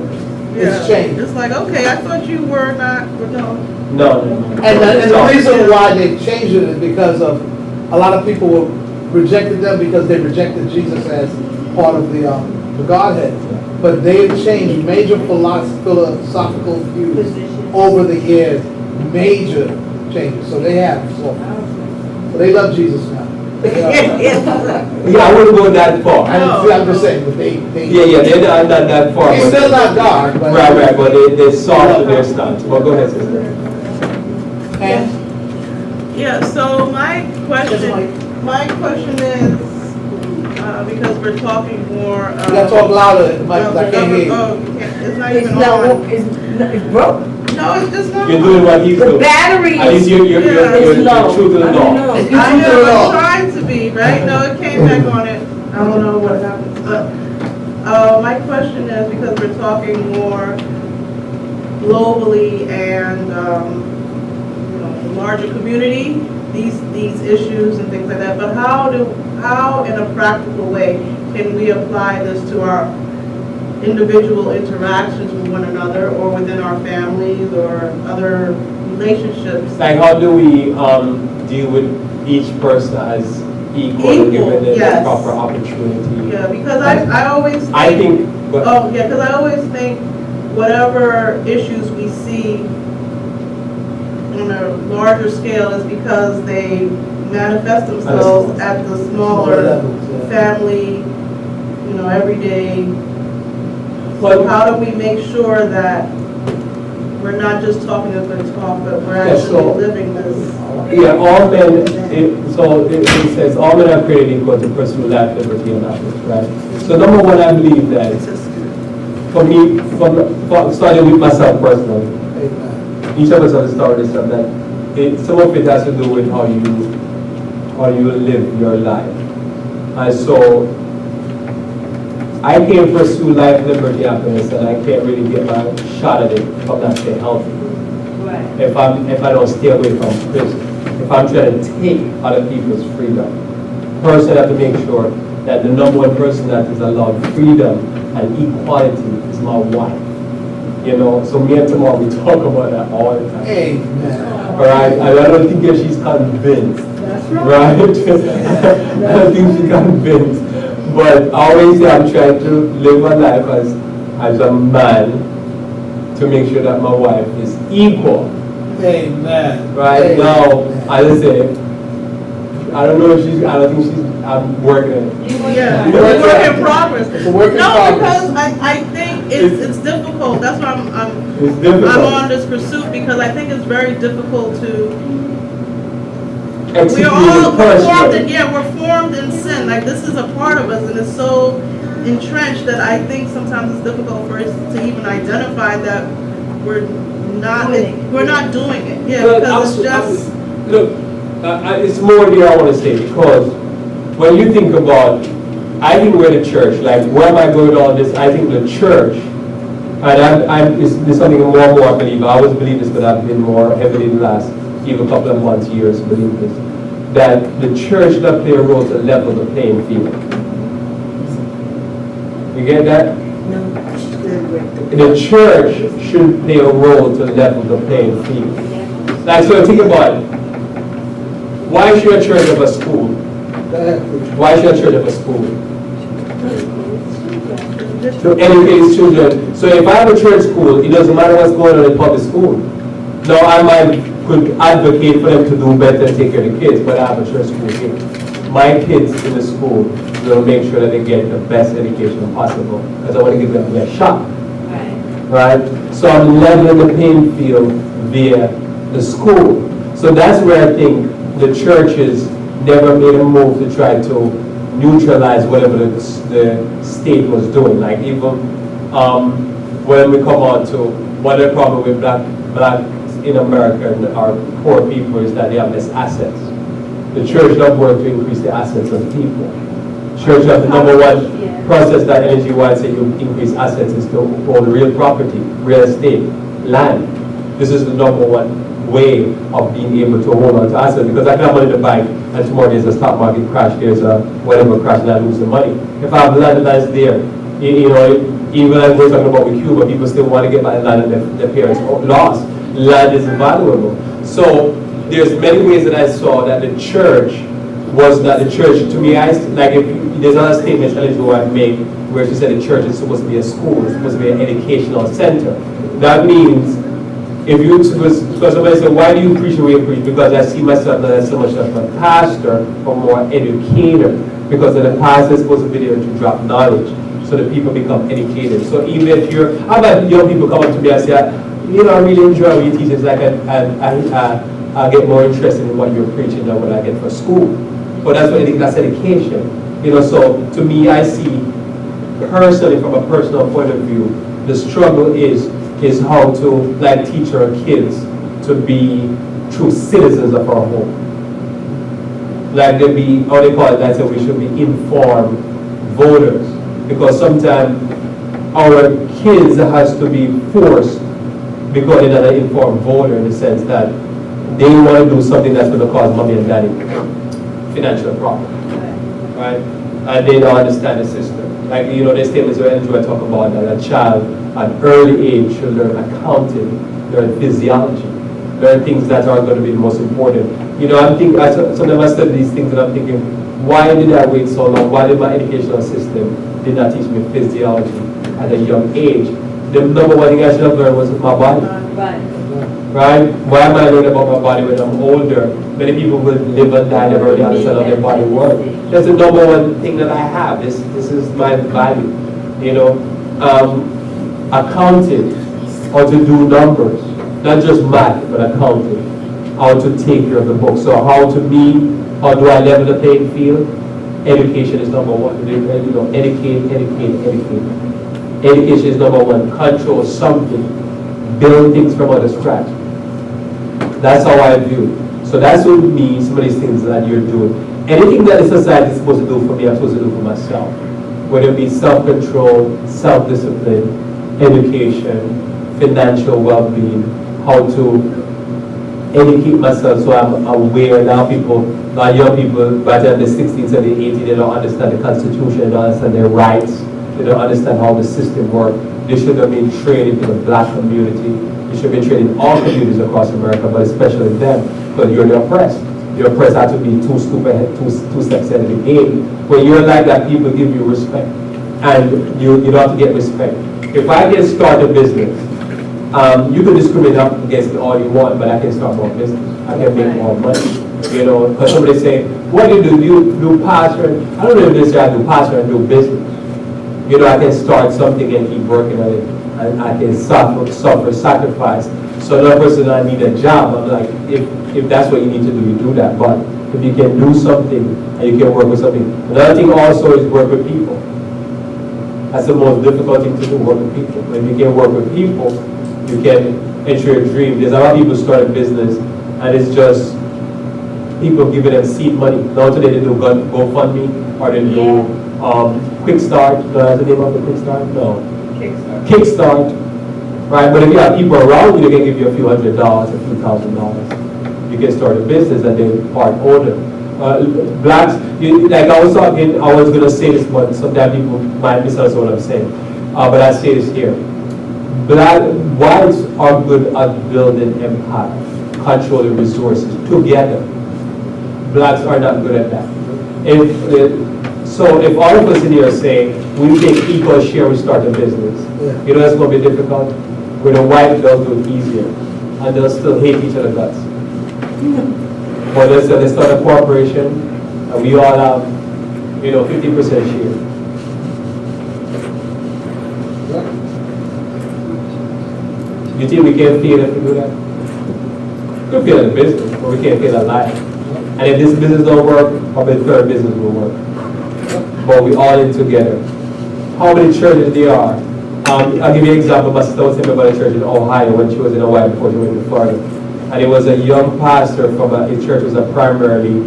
It's yeah, changed. it's like, okay, I thought you were not, but no. No. And the reason why they changed it is because of, a lot of people rejected them because they rejected Jesus as part of the Godhead. But they've changed major philosophical views over the years, major changes. So they have, so they love Jesus now. Yeah, I wouldn't go that far. I'm just saying, but they. Yeah, they're not that far. He's but- still not God, but. Right, but they're soft in their stance. Well, go ahead, sister. And Yeah, so my question is, because we're talking more. you gotta talk louder, Mike, 'cause I can't hear you. Oh, you can't, it's not It's even not, on. it's broke. No, it's just not. You're doing what he's The doing. battery At least is, you're is low. true to the I law. don't know. You I do the know, law. I'm trying to be, right? No, it came back on it. I don't know what happened, but, my question is, because we're talking more globally and, you know, the larger community, these issues and things like that, but how in a practical way can we apply this to our individual interactions with one another or within our families or other relationships? Like, how do we deal with each person as equal and give them the Yes. proper opportunity? Yeah, because I always think. I think, but Oh, yeah, because I always think whatever issues we see on a larger scale is because they manifest themselves at the smaller levels, yeah. family, you know, everyday. So how do we make sure that we're not just talking a good talk, but we're Yeah, actually so- living this? yeah, all men, it says all men are created equal to pursue life, liberty, and happiness, right? So number one, I believe that for me, starting with myself personally, Amen. each of us have started this stuff that some of it has to do with how you live your life. And so I can't pursue life, liberty, happiness, and I can't really get my shot at it if I'm not staying healthy. Right. If I don't stay away from prison, if I'm trying to take other people's freedom. First, I have to make sure that the number one person that is allowed freedom and equality is my wife. You know, so me and Tamar, we talk about that all the time. Amen. All right, and I don't think that she's convinced. Right? I don't think she's convinced. But I always say I'm trying to live my life as a man to make sure that my wife is equal. Amen. Right now, Amen. as I say, I don't know if I don't think she's, I'm working on it. Yeah, You it's a work work it in out. progress. It's a work in No, progress. because I think it's difficult. That's why It's difficult. I'm on this pursuit, because I think it's very difficult to. Execute We're all it formed, personally. we're formed in sin. Like, this is a part of us, and it's so entrenched that I think sometimes it's difficult for us to even identify that we're not doing it. Yeah, But because it's just. look, it's more there I want to say, because when you think about, I think we're the church, like where am I going with all this? I think the church, and it's something more and more I believe. I always believe this, but I've been more heavily in the last even couple of months, years, believe this, that the church does play a role to level the playing field. You get that? The church should play a role to level the playing field. Like, so think about it. Why should a church have a school? Why should a church have a school? To educate children. So if I have a church school, it doesn't matter what's going on in public school. Now I could advocate for them to do better and take care of the kids, but I have a church school here. My kids in the school will make sure that they get the best education possible, because I want to give them a shot. Right? So I'm leveling the playing field via the school. So that's where I think the churches never made a move to try to neutralize whatever the state was doing. Like even when we come on to one of the problems with black in America and our poor people is that they have less assets. The church not work to increase the assets of people. Church has the number one process that energy-wise say you increase assets is to own real property, real estate, land. This is the number one way of being able to hold on to assets, because I can have money in the bank and tomorrow there's a stock market crash, there's a whatever crash and I lose the money. If I have land that's there, you know, even as we're talking about with Cuba, people still want to get my land and their parents lost. Land is valuable. So there's many ways that I saw that the church was not the church. To me, there's another statement Ellen Joe had made where she said the church is supposed to be a school, it's supposed to be an educational center. That means if you, because somebody said, why do you preach the way you preach? Because I see myself not as so much of a pastor, but more educator. Because the pastor is supposed to be there to drop knowledge, so that people become educated. So even if I've had young people come up to me and say, you know, I really enjoy what you teach. It's like I get more interested in what you're preaching than what I get for school. But that's what I think, that's education. You know, so to me, I see personally, from a personal point of view, the struggle is how to like teach our kids to be true citizens of our home. Like they be, how they call it, that's how we should be informed voters. Because sometimes our kids has to be forced because they're not an informed voter, in the sense that they want to do something that's going to cause mommy and daddy financial problem, right? And they don't understand the system. Like, you know, there's statements where Andrew talk about that a child at an early age should learn accounting, learn physiology, learn things that are going to be the most important. You know, I'm thinking, sometimes I study these things and I'm thinking, why did I wait so long? Why did my educational system did not teach me physiology at a young age? The number one thing I should have learned was my body. Right? Why am I learning about my body when I'm older? Many people will live and die, never really understand how their body works. That's the number one thing that I have. This is my value. You know, accounting, how to do numbers, not just math, but accounting. How to take care of the book. So how do I level the playing field? Education is number one. You know, educate. Education is number one. Control something. Build things from out of scratch. That's how I view it. So that's what me, some of these things that you're doing. Anything that the society is supposed to do for me, I'm supposed to do for myself. Whether it be self-control, self-discipline, education, financial well-being, how to educate myself so I'm aware. Now young people, by the time they're 16, 17, 18, they don't understand the Constitution, they don't understand their rights, they don't understand how the system works. They should have been trained in the black community. They should have been trained in all communities across America, but especially them, because you're the oppressed. The oppressed have to be two steps ahead of the game. When you're like that, people give you respect. And you don't have to get respect. If I can start a business, you can discriminate against me all you want, but I can start more business. I can make more money. You know, because somebody say, what do you do? You do pastor? I don't know if they say I do pastor and do business. you know, I can start something and keep working on it, and I can suffer sacrifice. So another person I need a job, I'm like, if that's what you need to do, you do that. But if you can do something and you can work with something. Another thing also is work with people. That's the most difficult thing to do, work with people. When you can work with people, you can ensure your dream. There's a lot of people start a business and it's just people giving them seed money. Now today they do GoFundMe or they do Quick Start. No, that's the name of the Quick Start? No. Kickstart. Right, but if you have people around you, they can give you a few $100, a few $1,000. You can start a business and then part owner. Blacks, like I was talking, I was going to say this, but sometimes people might misunderstand what I'm saying. But I say this here. Whites are good at building empire, controlling resources together. Blacks are not good at that. So if all of us in here say, we take equal share, we start a business, you know that's going to be difficult? With a white, they'll do it easier. And they'll still hate each other guts. But let's start a corporation, and we all have, 50% share. You think we can't fail if we do that? We could fail in business, but we can't fail in life. And if this business don't work, probably the third business will work. But we all in together. How many churches there are? I'll give you an example. My sister was telling me about a church in Ohio when she was in Hawaii before she went to Florida. And it was a young pastor from a church was primarily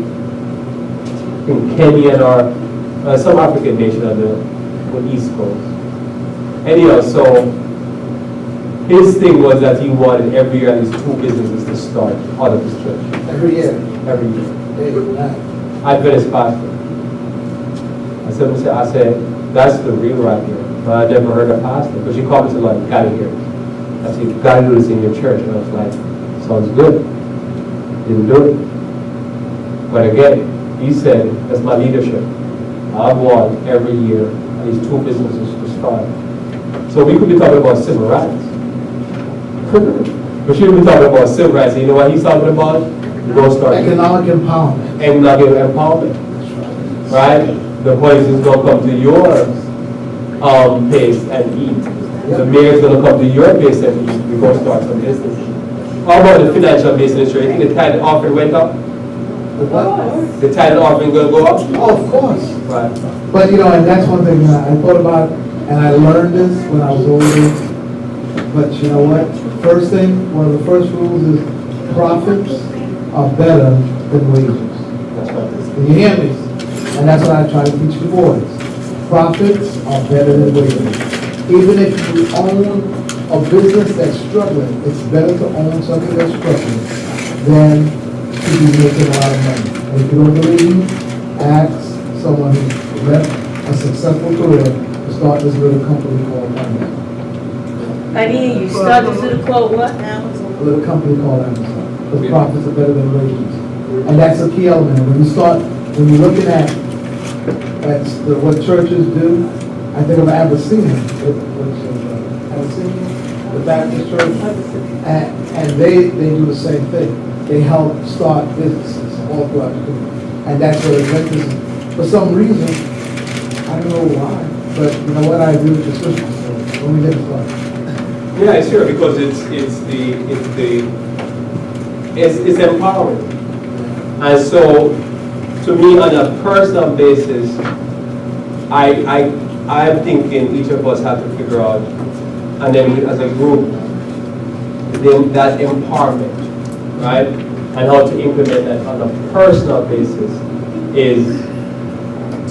in Kenya or some African nation on the East Coast. Anyhow, so his thing was that he wanted every year at least 2 businesses to start out of his church. Every year. Every year. Amen. Adventist pastor. I said, that's the real right here. But I never heard a pastor. Because she called me and said, like, you gotta hear it. I said, you gotta do this in your church. And I was like, sounds good. Didn't do it. But again, he said, that's my leadership. I want every year at least 2 businesses to start. So we could be talking about civil rights. We shouldn't be talking about civil rights. You know what he's talking about? We're going to start Economic empowerment. economic empowerment. Right? The police is going to come to your pace and eat. The mayor is going to come to your pace and eat. We're going to start some business. How about the financial business? You think the tithe offering went up? The what? The tithe offering going to go up? Oh, of course. Right. But and that's one thing I thought about, and I learned this when I was older. But you know what? First thing, one of the first rules is profits are better than wages. That's right. Can you hear me? And that's what I try to teach the boys. Profits are better than wages. Even if you own a business that's struggling, it's better to own something that's struggling than to be making a lot of money. And if you don't believe me, ask someone who left a successful career to start this little company called Amazon. I mean, you started to call what? A little company called Amazon. Because profits are better than wages. And that's a key element. When you're looking at what churches do, I think of Abyssinia, the Baptist church, and they do the same thing. They help start businesses all throughout the country. And that's what it went to. For some reason, I don't know why, but you know what I agree with the sister. When we get started. Yeah, it's sure, because it's empowering. And so, to me, on a personal basis, I'm thinking each of us have to figure out, and then as a group, that empowerment, right? And how to implement that on a personal basis is,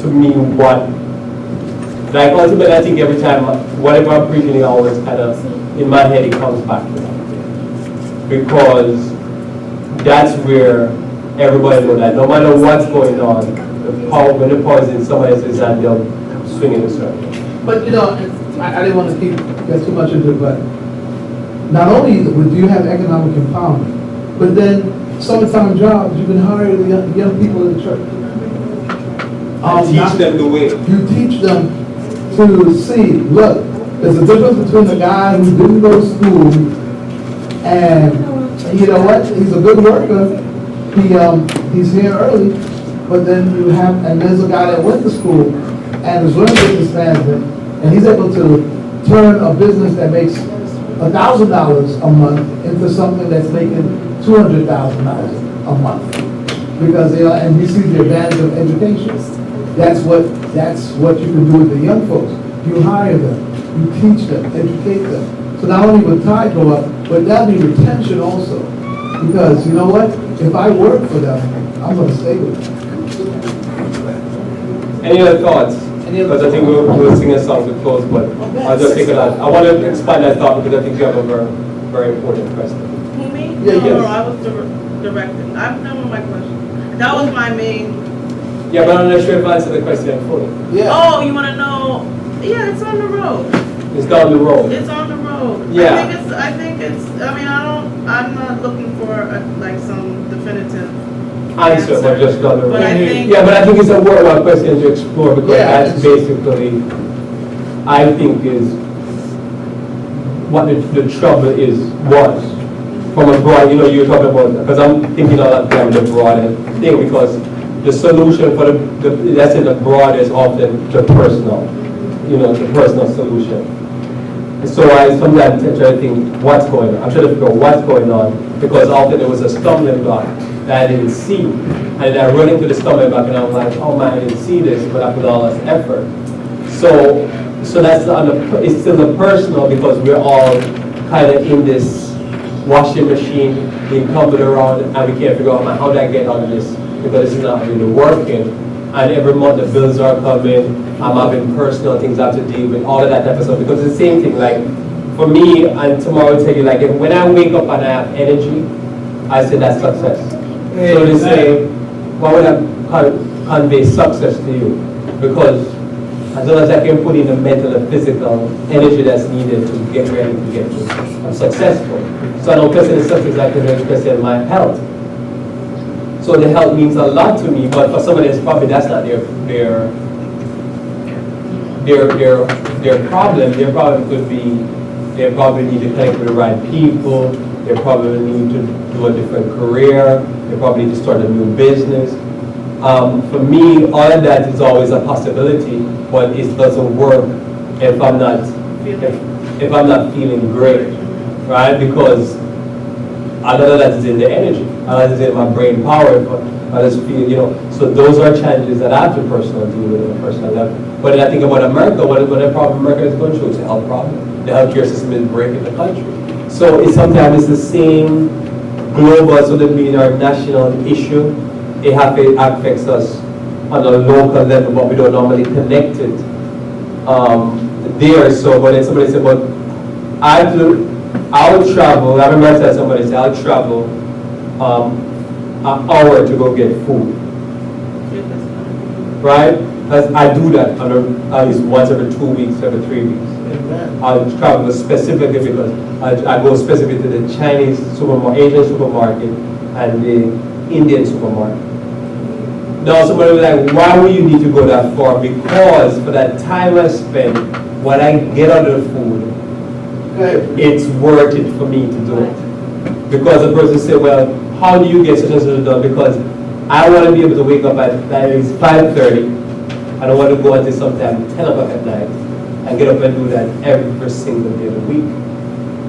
to me, what, like ultimately I think every time, whatever I'm preaching, it always kind of, in my head, it comes back to that. Because that's where everybody knows that no matter what's going on, when the power is in somebody else's hand, they'll swing in a circle. But I didn't want to get too much into it, but not only do you have economic empowerment, but then summertime jobs, you can hire the young people in the church. Teach them the way. You teach them to see, look, there's a difference between a guy who didn't go to school and, you know what, he's a good worker, he's here early, but then and there's a guy that went to school and is learning business management, and he's able to turn a business that makes $1,000 a month into something that's making $200,000 a month. Because and he sees the advantage of education. That's what you can do with the young folks. You hire them, you teach them, educate them. So not only will tide go up, but there'll be retention also. Because you know what? If I work for them, I'm going to stay with them. Any other thoughts? Because I think we'll sing a song to close, but I'll just take it out. I want to expand that thought because I think you have a very, very important question. Who, me? Yeah, No, yes. I was directing. I'm done with my question. That was my main. Yeah, but I'm not sure if I answered the question fully. Yeah. Oh, you want to know? Yeah, it's on the road. It's down the road. It's on the road. Yeah. I think it's, I'm not looking for like some definitive Answer, but just down the road. But I think- Yeah, but I think it's a worthwhile question to explore because Yeah, that's it's- basically, I think is what the trouble was. From a broad, you're talking about, because I'm thinking of that kind of the broader thing, because the solution for that's in the broad is often the personal, the personal solution. So I sometimes try to think what's going on. I'm trying to figure out what's going on, because often there was a stumbling block that I didn't see. And I run into the stumbling block and I'm like, oh man, I didn't see this, but I put all this effort. So that's it's still the personal, because we're all kind of in this washing machine being tumbled around, and we can't figure out, man, how do I get out of this? Because it's not really working. And every month the bills are coming, I'm having personal things I have to deal with, all of that type of stuff. Because it's the same thing, like for me, and tomorrow I'll tell you, like when I wake up and I have energy, I say that's success. So they say, why would I convey success to you? Because as long as I can put in the mental and physical energy that's needed to get ready to get to, I'm successful. So I don't question the success, I can question my health. So the health means a lot to me, but for somebody else, probably that's not their problem. Their problem could be they probably need to connect with the right people. They probably need to do a different career. They probably need to start a new business. For me, all of that is always a possibility, but it doesn't work if I'm not if I'm not feeling great, right? Because a lot of that is in the energy. A lot is in my brain power. I just feel, so those are challenges that I have to personally deal with on a personal level. But I think about America, what the problem America is going through is a health problem. The healthcare system is breaking the country. So it's sometimes the same global, so that being our national issue, it affects us on a local level, but we don't normally connect it there. So when somebody said, well, I'll travel, I remember I said somebody said, I'll travel an hour to go get food. Right? Because I do that at least once every 2 weeks, every 3 weeks. I'll travel specifically because I go specifically to the Chinese supermarket, Asian supermarket, and the Indian supermarket. Now somebody was like, why would you need to go that far? Because for that time I spend, when I get out of the food, it's worth it for me to do it. Because the person said, well, how do you get such and such done? Because I want to be able to wake up at least 5:30. I don't want to go until sometime 10 o'clock at night and get up and do that every single day of the week.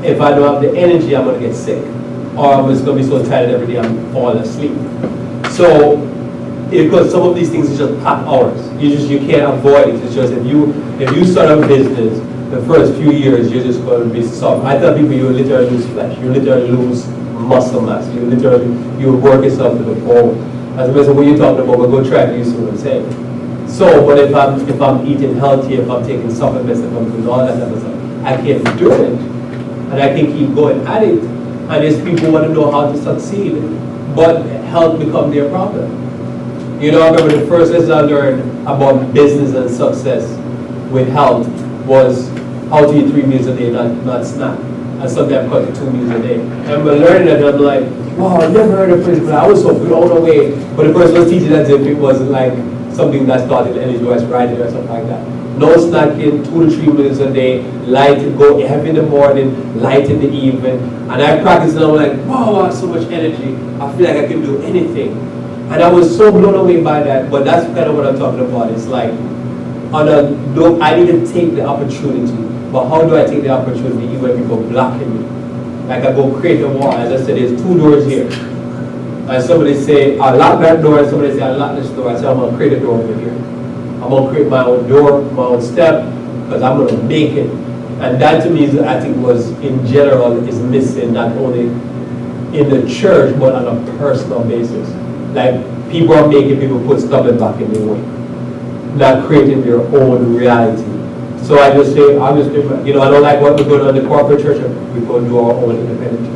If I don't have the energy, I'm going to get sick. Or I'm just going to be so tired every day I'm falling asleep. So, because some of these things is just pop hours. You can't avoid it. It's just if you start a business, the first few years you're just going to be soft. I tell people you literally lose flesh. You literally lose muscle mass. You work yourself to the bone. As a person, when you're talking about, well, go try it, you see what I'm saying. So, but if I'm eating healthy, if I'm taking supplements, if I'm doing all that type of stuff, I can do it, and I can keep going at it. And there's people who want to know how to succeed, but health becomes their problem. I remember the first lesson I learned about business and success with health was how to eat 3 meals a day, not snack. And sometimes cut to 2 meals a day. I remember learning that, and I'm like, wow, I never heard of this, but I was so blown away. But the person was teaching as if it wasn't like something that started energy was writing or something like that. No snacking, 2 to 3 meals a day, light, go heavy in the morning, light in the evening. And I practiced and I'm like, wow, I have so much energy. I feel like I can do anything. And I was so blown away by that. But that's kind of what I'm talking about. It's like, I need to take the opportunity. But how do I take the opportunity even when people blocking me? Like I go create a wall. As I said, there's 2 doors here. And somebody say, I lock that door, and somebody say, I lock this door. I say, I'm going to create a door over here. I'm going to create my own door, my own step, because I'm going to make it. And that to me, is, I think, was in general, is missing not only in the church, but on a personal basis. Like, people are making people put stumbling block in their way, not creating their own reality. So I just say, I don't like what we're doing on the corporate church, we go do our own independent church.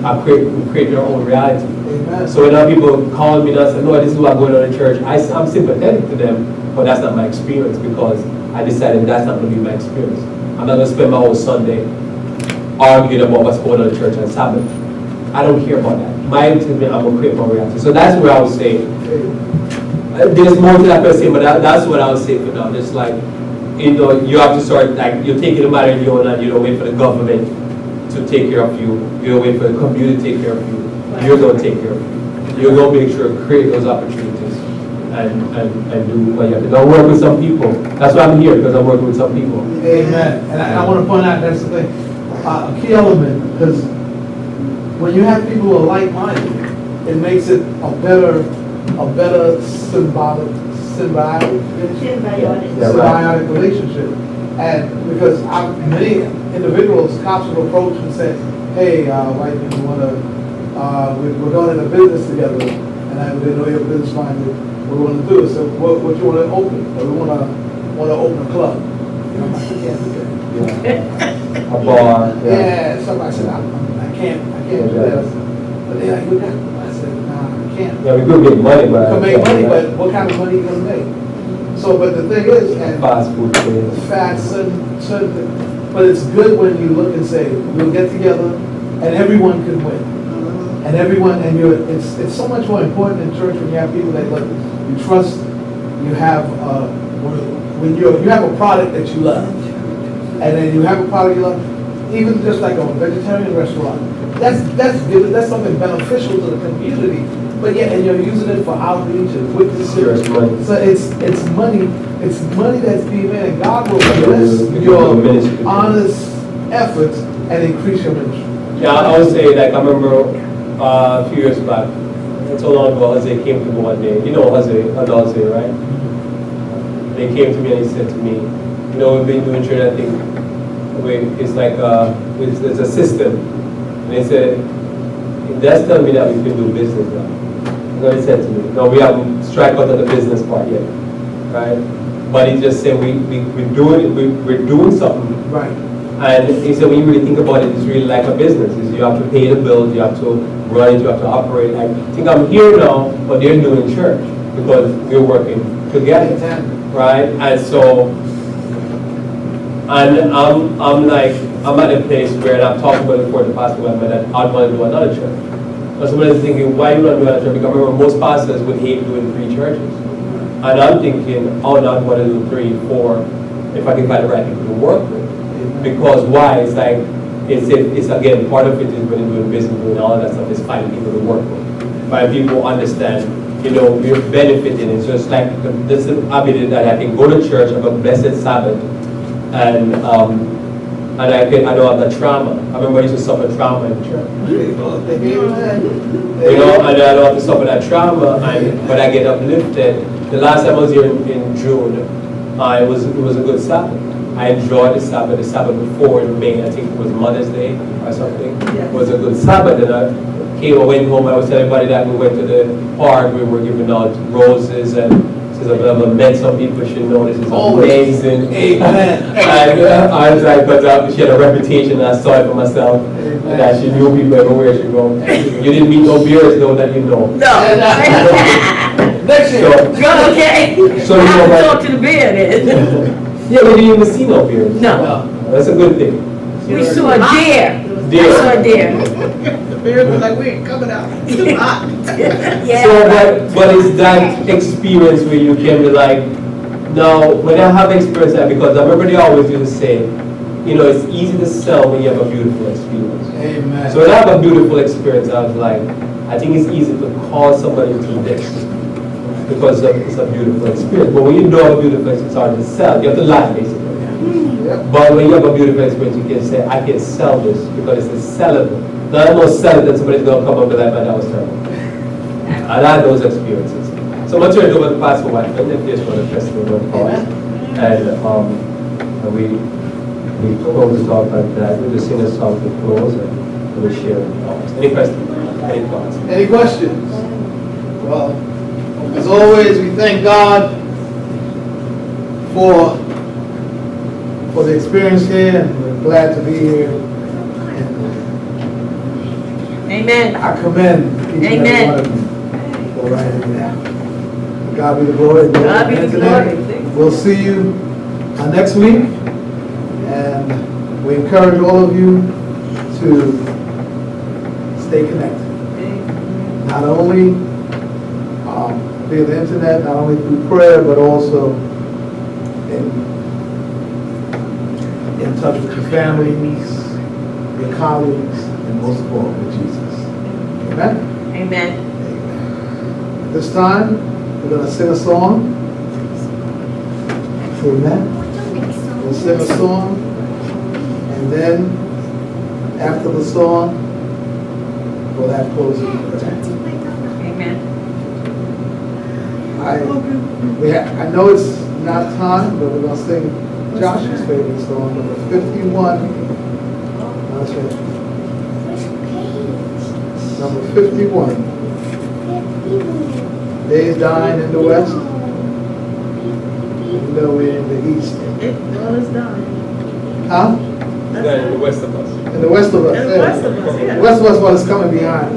We create our own reality. Amen. So when people call me and say, no, this is what's going on in the church, I'm sympathetic to them, but that's not my experience because I decided that's not going to be my experience. I'm not going to spend my whole Sunday arguing about what's going on in the church on Sabbath. I don't care about that. My intent, I'm going to create my reality. So that's where I would say, there's more to that person, but that's what I would say for now. Just like, you have to start, like, you're taking the matter in your own hand. You don't wait for the government to take care of you. You don't wait for the community to take care of you. You're going to take care of you. You're going to make sure to create those opportunities and do what you have to do. I work with some people. That's why I'm here, because I'm working with some people. Amen. And I want to point out, that's the thing, a key element, because when you have people who are like-minded, it makes it a better symbiotic relationship. And because many individuals, cops will approach and say, hey, white people want to, we're going into business together, and we know you're business minded. What we want to do is, so what you want to open? Or we want to open a club. You know, I'm like, I can't do that. Yeah. A bar. Yeah, somebody said, I can't do that. But they're like, you got it. I said, nah, I can't. Yeah, we could make money, but You can make money, but what kind of money you gonna make? So, but the thing is, and fast food place. fast certain, but it's good when you look and say, we'll get together and everyone can win. And everyone, and it's so much more important in church when you have people that look, you trust, you have, when you have a product that you love. And then you have a product you love, even just like a vegetarian restaurant. That's good, that's something beneficial to the community. But yeah, and you're using it for outreach and witnesses. So it's money that's being made, and God will bless your honest efforts and increase your ministry. Yeah, I would say, like, I remember a few years back, not so long ago, Jose came to me one day. You know Jose, right? He came to me and he said to me, you know, we've been doing church, I think, it's like, it's a system. And he said, that's telling me that we can do business now. That's what he said to me. No, we haven't struck out of the business part yet, right? But he just said, we're doing something. Right. And he said, when you really think about it, it's really like a business. You have to pay the bills, you have to run it, you have to operate. I think I'm here now, but they're doing church because we're working together, right? And so, and I'm like, I'm at a place where I'm talking about it before the pastor went, that I'd want to do another church. And somebody's thinking, why do you want to do another church? Because I remember most pastors would hate doing 3 churches. And I'm thinking, oh, not want to do 3, 4, if I can find the right people to work with. Because why? It's like, it's again, part of it is when you're doing business, doing all of that stuff, is finding people to work with. Finding people who understand, you know, we're benefiting. It's just like this ability that I can go to church, have a blessed Sabbath, and I don't have the trauma. I remember I used to suffer trauma in church. You know, and I don't have to suffer that trauma, but I get uplifted. The last time I was here in June, it was a good Sabbath. I enjoyed the Sabbath before in May, I think it was Mother's Day or something. It was a good Sabbath, and I went home, I was telling everybody that we went to the park, we were giving out roses, and since I've never met some people, should know this is amazing. Amen. And I was like, but she had a reputation, and I saw it for myself, and that she knew people everywhere she go. You didn't meet no beers though that you know. No. Next year. Okay. So you know I that- talk to the beer then. Yeah, we didn't even see no beers. No. That's a good thing. We saw a deer. Deer. I saw a deer. The bears were like, we ain't coming out. It's too hot. Yeah. So, but it's that experience where you can be like, now, when I have experience that, because I remember they always used to say, you know, it's easy to sell when you have a beautiful experience. Amen. So when I have a beautiful experience, I was like, I think it's easy to call somebody to this. because it's a beautiful experience. But when you don't have a beautiful experience, it's hard to sell. You have to lie, basically. But when you have a beautiful experience, you can say, I can sell this because it's sellable. Now, I'm not selling that somebody's going to come up with that, but that was terrible. I had those experiences. So I'm going to turn it over to Pastor White, and then just for the festival of cause. And we close it off like that. We'll just sing a song to close, and we'll share thoughts. Any questions? Any thoughts? Any questions? Well, as always, we thank God for the experience here, and we're glad to be here. Amen. I commend each and every one of you for writing that. God be the glory. God be the glory. We'll see you next week, and we encourage all of you to stay connected. Not only via the internet, not only through prayer, but also in touch with your families, your colleagues, and most of all with Jesus. Amen? Amen. This time, we're going to sing a song. Amen? We'll sing a song, and then after the song, we'll have closing prayer. Amen. I know it's not time, but we're going to sing Josh's favorite song, number 51. That's right. Number 51. Days dying in the west. Even though we're in the east. Well, it's done. Huh? Yeah, in the west of us. In the west of us. In the west of us, yeah. The west of us, what is coming behind.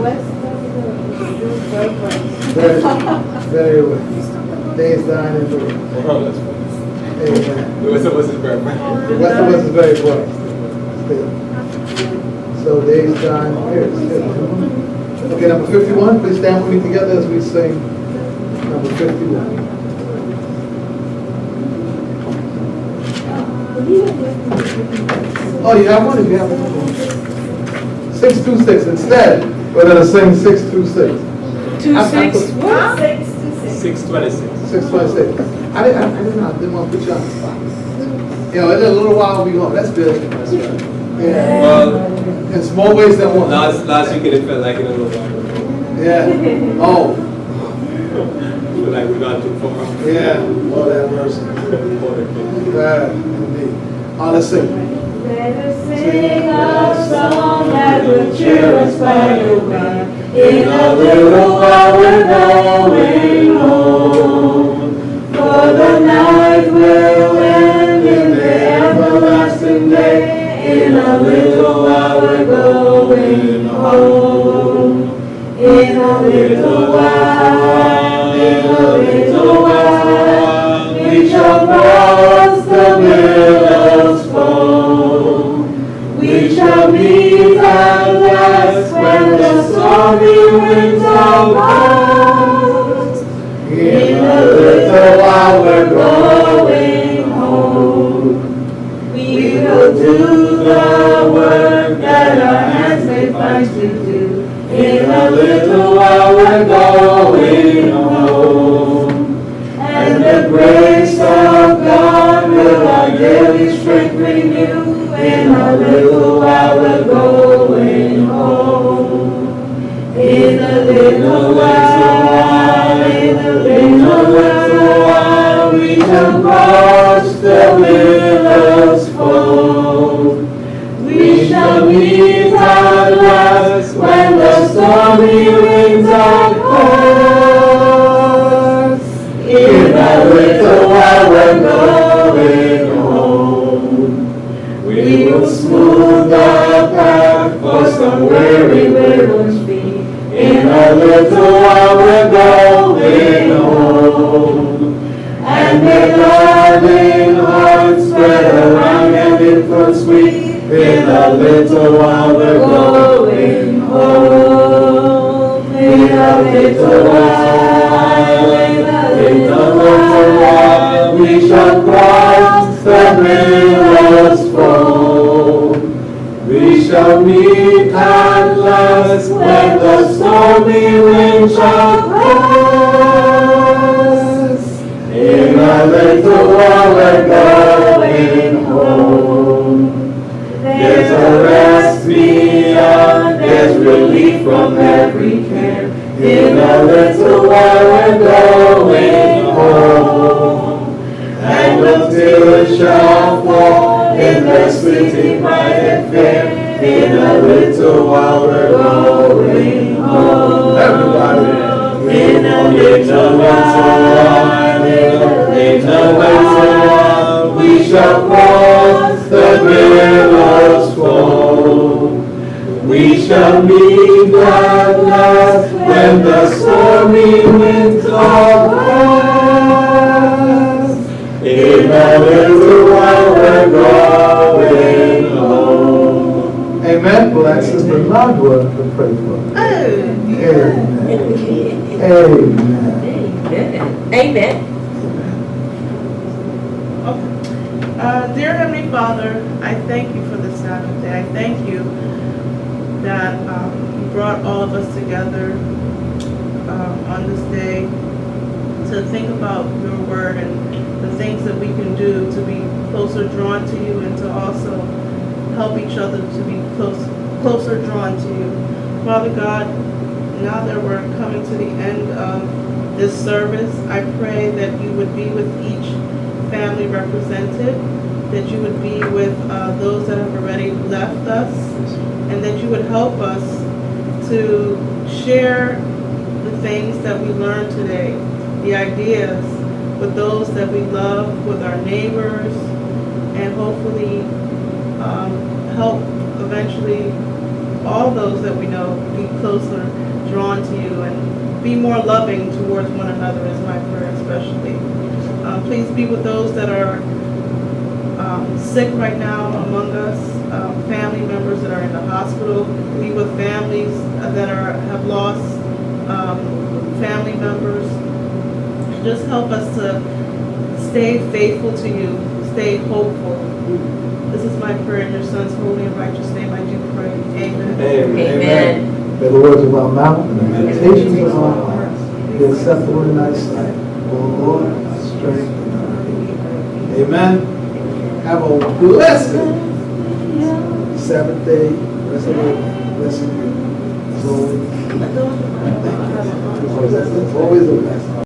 Very well. Days dying in the west. Oh, that's funny. Amen. The west of us is very funny. The west of us is very blessed. So days dying here. Okay, number 51. Please stand with me together as we sing number 51. Oh, you have one? You have one. 626. Instead, we're going to sing 626. 26. What? 626. 626. I didn't want to put you on the spot. You know, in a little while we'll be home. That's good. That's right. Yeah. Well, in small ways than one. last weekend it felt like in a little while. Yeah. Oh. Feel like we got too far. Yeah. Lord have mercy. Indeed. Let's sing. Let us sing a song that will cheer us by the way. In a little while we're going home. For the night will end in the everlasting day. In a little while we're going home. In a little while, in a little while, we shall cross the billows foam. We shall meet at last when the stormy winds are past. In a little while we're going home. We will do the work that our hands may find to do. In a little while we're going home. And the grace of God will our daily strength renew. In a little while we're going home. In a little while, in a little while, we shall cross the billows foam. We shall meet at last when the stormy winds are past. In a little while we're going home. We will smooth the path for some weary wayward feet. In a little while we're going home. And may loving hearts spread around and influence sweet. In a little while we're going home. In a little while, in a little while, we shall cross the billows foam. We shall meet at last when the stormy wind shall pass. a little while we're going home. There's a rest beyond, there's relief from every care. In a little while we're going home. And until it shall fall in the city bright and fair. In a little while we're going home. Everybody. In a little while, in a little while, we shall cross the billows flow. We shall meet at last when the stormy winds are past. In a little while we're going home. Amen. Well, that's Sister Nadwa to pray for. Amen. Amen. Amen. Dear Heavenly Father, I thank you for this Sabbath day. I thank you that you brought all of us together on this day to think about your word and the things that we can do to be closer drawn to you and to also help each other to be closer drawn to you. Father God, now that we're coming to the end of this service, I pray that you would be with each family represented, that you would be with those that have already left us, and that you would help us to share the things that we learned today, the ideas, with those that we love, with our neighbors, and hopefully help eventually all those that we know be closer drawn to you and be more loving towards one another is my prayer especially. Please be with those that are sick right now among us, family members that are in the hospital. Be with families that have lost family members. Just help us to stay faithful to you, stay hopeful. This is my prayer in your Son's holy and righteous name. I do pray. Amen. Amen. May the words of our mouth and the meditations of our hearts be acceptable in thy sight. O Lord, our strength and our redeemer. Amen. Have a blessed Sabbath day. Blessed week. Blessed you. As always. Always a blessing.